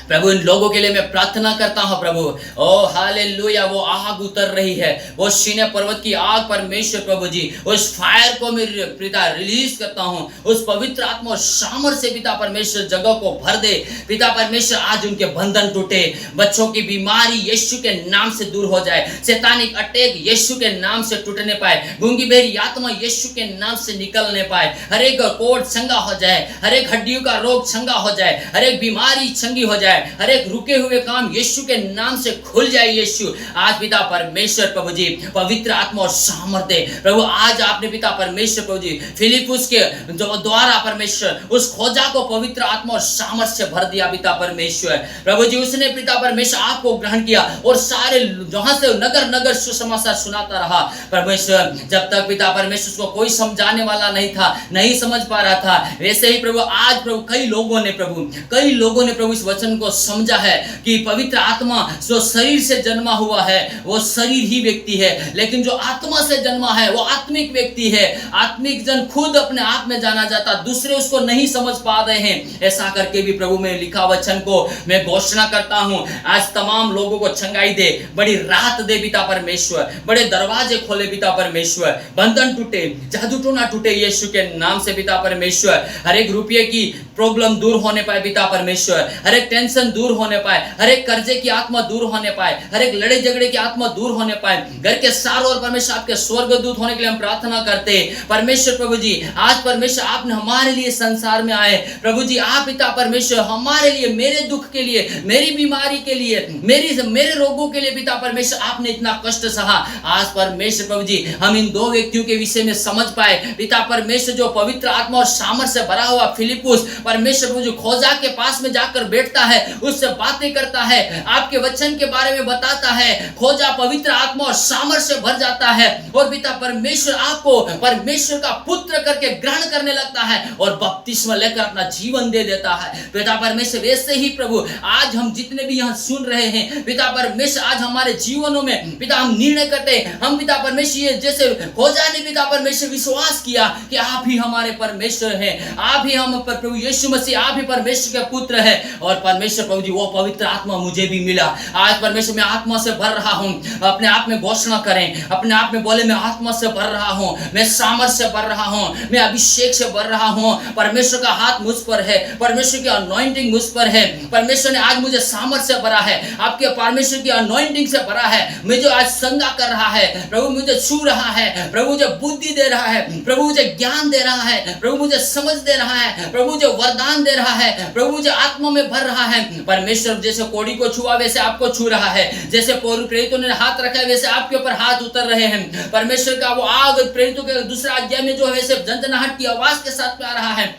प्रभु इन लोगों के लिए मैं प्रार्थना करता हूं प्रभु। ओ हालेलुया, वो आग उतर रही है, वो सीने पर्वत की आग परमेश्वर प्रभु जी, उस फायर को मैं पिता रिलीज करता हूं। उस पवित्र आत्मा और सामर्थ से पिता परमेश्वर जगह को भर दे। पिता परमेश्वर आज उनके बंधन टूटे, बच्चों की बीमारी यीशु के नाम से दूर हो जाए, शैतानिक अटैक यीशु के नाम से टूटने पाए, गूंगी बहरी आत्मा यीशु के नाम से निकलने पाए, हर एक कोड चंगा हो जाए, हर एक हड्डियों का रोग चंगा हो जाए, हर एक बीमारी चंगी हो जाए, हर एक रुके हुए काम यीशु के नाम से खुल जाए। यीशु आज पिता परमेश्वर प्रभु जी पवित्र आत्मा और सामर्थ्य प्रभु, आज आपने पिता परमेश्वर प्रभु जी फिलिपुस के द्वारा परमेश्वर उस खोजा को पवित्र आत्मा और सामर्थ्य से भर दिया पिता परमेश्वर प्रभु जी। उसने पिता परमेश्वर आपको ग्रहण किया और सारे जहां से नगर नगर सुसमाचार सुनाता रहा परमेश्वर, जब तक पिता परमेश्वर उसको कोई समझाने वाला नहीं था, नहीं समझ पा रहा था। वैसे ही प्रभु आज प्रभु कई लोगों ने प्रभु इस वचन को समझा है कि पवित्र आत्मा जो शरीर से जन्मा हुआ है वो शरीर ही व्यक्ति है, लेकिन जो आत्मा से जन्मा है वो आत्मिक व्यक्ति है। आत्मिक जन खुद अपने आप में जाना जाता, दूसरे उसको नहीं समझ पा रहे हैं। ऐसा करके भी प्रभु में लिखा वचन को मैं घोषणा करता हूं, आज तमाम लोगों को चंगाई दे, बड़ी राहत दे पिता परमेश्वर, बड़े दरवाजे खोले पिता परमेश्वर, बंधन टूटे, जादू टोना टूटे यीशु के नाम से पिता परमेश्वर। हर एक रुपये की प्रॉब्लम दूर होने पाए पिता परमेश्वर, हर एक टेंशन दूर होने पाए, हर एक कर्जे की आत्मा दूर होने पाए, हर एक लड़े झगड़े की आत्मा दूर होने पाए। घर के सारों ओर परमेश्वर आपके स्वर्गदूत होने के लिए हम प्रार्थना करते परमेश्वर प्रभु जी। आज परमेश्वर आपने हमारे लिए संसार में आए प्रभु जी, आप पिता परमेश्वर हमारे लिए, मेरे दुख के लिए, मेरी बीमारी के लिए, मेरे रोगों के लिए पिता परमेश्वर आपने इतना कष्ट सहा। आज परमेश्वर प्रभु जी हम इन दो व्यक्तियों के विषय में समझ पाए पिता परमेश्वर, जो पवित्र आत्मा और सामर्थ्य से भरा हुआ फिलिपुस परमेश्वर प्रभु जी खोजा के पास में जाकर बैठता है उससे बातें करता है, आपके वचन के बारे में बताता है, खोजा पवित्र आत्मा और सामर्थ्य से भर जाता है और पिता परमेश्वर आपको परमेश्वर का पुत्र करके ग्रहण करने लगता है और बपतिस्मा लेकर अपना जीवन दे देता है। पिता परमेश्वर वैसे ही प्रभु आज हम जितने भी यहाँ सुन रहे हैं पिता परमेश्वर, आज हमारे जीवनों में पिता हम निर्णय करते हैं, हम पिता परमेश्वर ये जैसे खोजा ने पिता परमेश्वर विश्वास किया कि आप ही हमारे परमेश्वर हैं, आप ही हम प्रभु यीशु मसीह, आप ही परमेश्वर के पुत्र है। और परमेश्वर प्रभु जी वो पवित्र आत्मा मुझे भी मिला। आज परमेश्वर मैं आत्मा से भर रहा हूँ। अपने आप में घोषणा करें, अपने आप में बोले मैं आत्मा से भर रहा हूँ, मैं सामर्थ्य से भर रहा हूँ, मैं अभिषेक से भर रहा हूँ। परमेश्वर का हाथ मुझ पर है, परमेश्वर की अनॉइंटिंग मुझ पर है। परमेश्वर ने आज मुझे सामर्थ्य से भरा है, आपके परमेश्वर की अनॉइंटिंग से भरा है। मुझे आज संगा कर रहा है, प्रभु मुझे छू रहा है, प्रभु मुझे बुद्धि दे रहा है, प्रभु मुझे ज्ञान दे रहा है, प्रभु मुझे समझ दे रहा है, प्रभु मुझे वरदान दे रहा है, प्रभु मुझे आत्मा में भर रहा है। परमेश्वर जैसे कोड़ी को छुआ वैसे आपको छू रहा है, जैसे प्रेरितों ने हाथ रखा है वैसे आपके ऊपर हाथ उतर रहे हैं। परमेश्वर का वो आग प्रेरितों के दूसरा अध्याय में जो है वैसे झंझनाहट की आवाज के साथ में आ रहा है।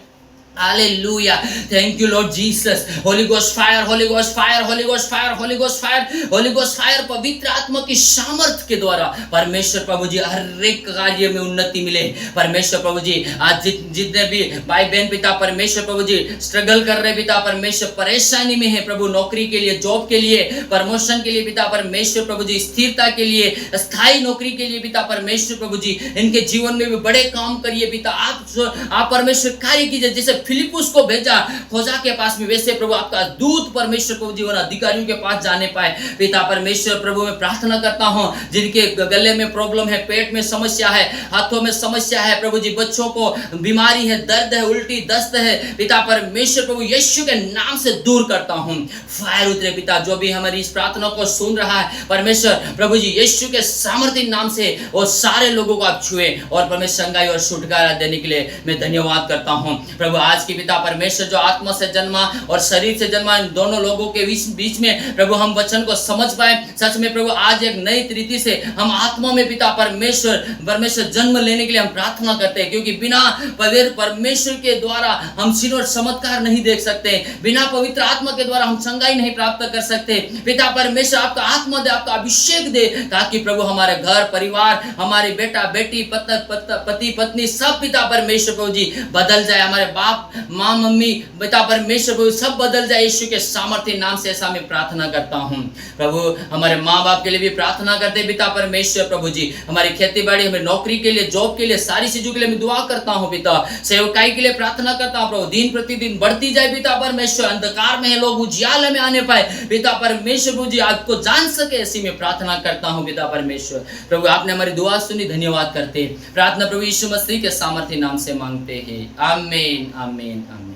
Hallelujah. Thank you Lord Jesus. Holy Ghost fire, Holy Ghost fire, Holy Ghost fire, Holy Ghost fire, Holy Ghost fire। पवित्र आत्मा की सामर्थ के द्वारा परमेश्वर प्रभु जी हर एक कार्य में उन्नति मिले। परमेश्वर प्रभु जी आज जितने भी भाई बहन पिता परमेश्वर प्रभु जी स्ट्रगल कर रहे पिता परमेश्वर, परेशानी में है प्रभु, नौकरी के लिए, जॉब के लिए, प्रमोशन के लिए पिता परमेश्वर प्रभु जी, स्थिरता के लिए, स्थायी नौकरी के लिए पिता परमेश्वर प्रभु जी, इनके जीवन में भी बड़े काम करिए पिता। आप परमेश्वर कार्य कीजिए। जैसे फिलिपुस को भेजा खोजा के पास में, वैसे प्रभु आपका दूत परमेश्वर प्रभु जीवन अधिकारियों के पास जाने पाए। पिता परमेश्वर प्रभु मैं प्रार्थना करता हूं जिनके गले में प्रॉब्लम है, पेट में समस्या है, हाथों में समस्या है प्रभु जी, बच्चों को बीमारी है, दर्द है, उल्टी दस्त है, पिता परमेश्वर प्रभु यीशु के नाम से दूर करता हूं। फायर उतरे पिता, जो भी हमारी इस प्रार्थना को सुन रहा है परमेश्वर प्रभु जी यीशु के सामर्थ्य नाम से और सारे लोगों को आप छुए और परमेश्वर संगाई और छुटकारा देने के लिए मैं धन्यवाद करता हूं। प्रभु आज की पिता परमेश्वर जो आत्मा से जन्मा और शरीर से जन्मा, इन दोनों लोगों के बीच में प्रभु हम वचन को समझ पाए। सच में प्रभु आज एक नई रीति से हम आत्मा में पिता परमेश्वर जन्म लेने के लिए हम प्रार्थना करते हैं, क्योंकि बिना पवित्र परमेश्वर के द्वारा हम चिन्ह और चमत्कार नहीं देख सकते, बिना पवित्र आत्मा के द्वारा हम संगाई नहीं प्राप्त कर सकते। पिता परमेश्वर आपका आत्मा दे, आपका अभिषेक दे, ताकि प्रभु हमारे घर परिवार, हमारे बेटा बेटी, पति पत्नी सब पिता परमेश्वर प्रभु जी बदल जाए, हमारे बाप माँ मम्मी पिता परमेश्वर प्रभु सब बदल जाए। यीशु के सामर्थ्य नाम से ऐसा मैं प्रार्थना करता हूँ। प्रभु हमारे माँ बाप के लिए भी प्रार्थना करते पिता परमेश्वर प्रभु जी, हमारी खेती बाड़ी, हमें नौकरी के लिए, जॉब के लिए, सारी चीजों के लिए मैं दुआ करता हूँ पिता। सेवकाई के लिए प्रार्थना करता हूँ प्रभु, दिन प्रतिदिन बढ़ती जाए पिता परमेश्वर, अंधकार में है लोग उजियाले में आने पाए पिता परमेश्वर प्रभु जी, आपको जान सके ऐसी मैं प्रार्थना करता हूँ पिता परमेश्वर प्रभु। आपने हमारी दुआ सुनी, धन्यवाद करते। प्रार्थना प्रभु यीशु मसीह के सामर्थ्य नाम से मांगते हैं, आमीन आमीन आमीन।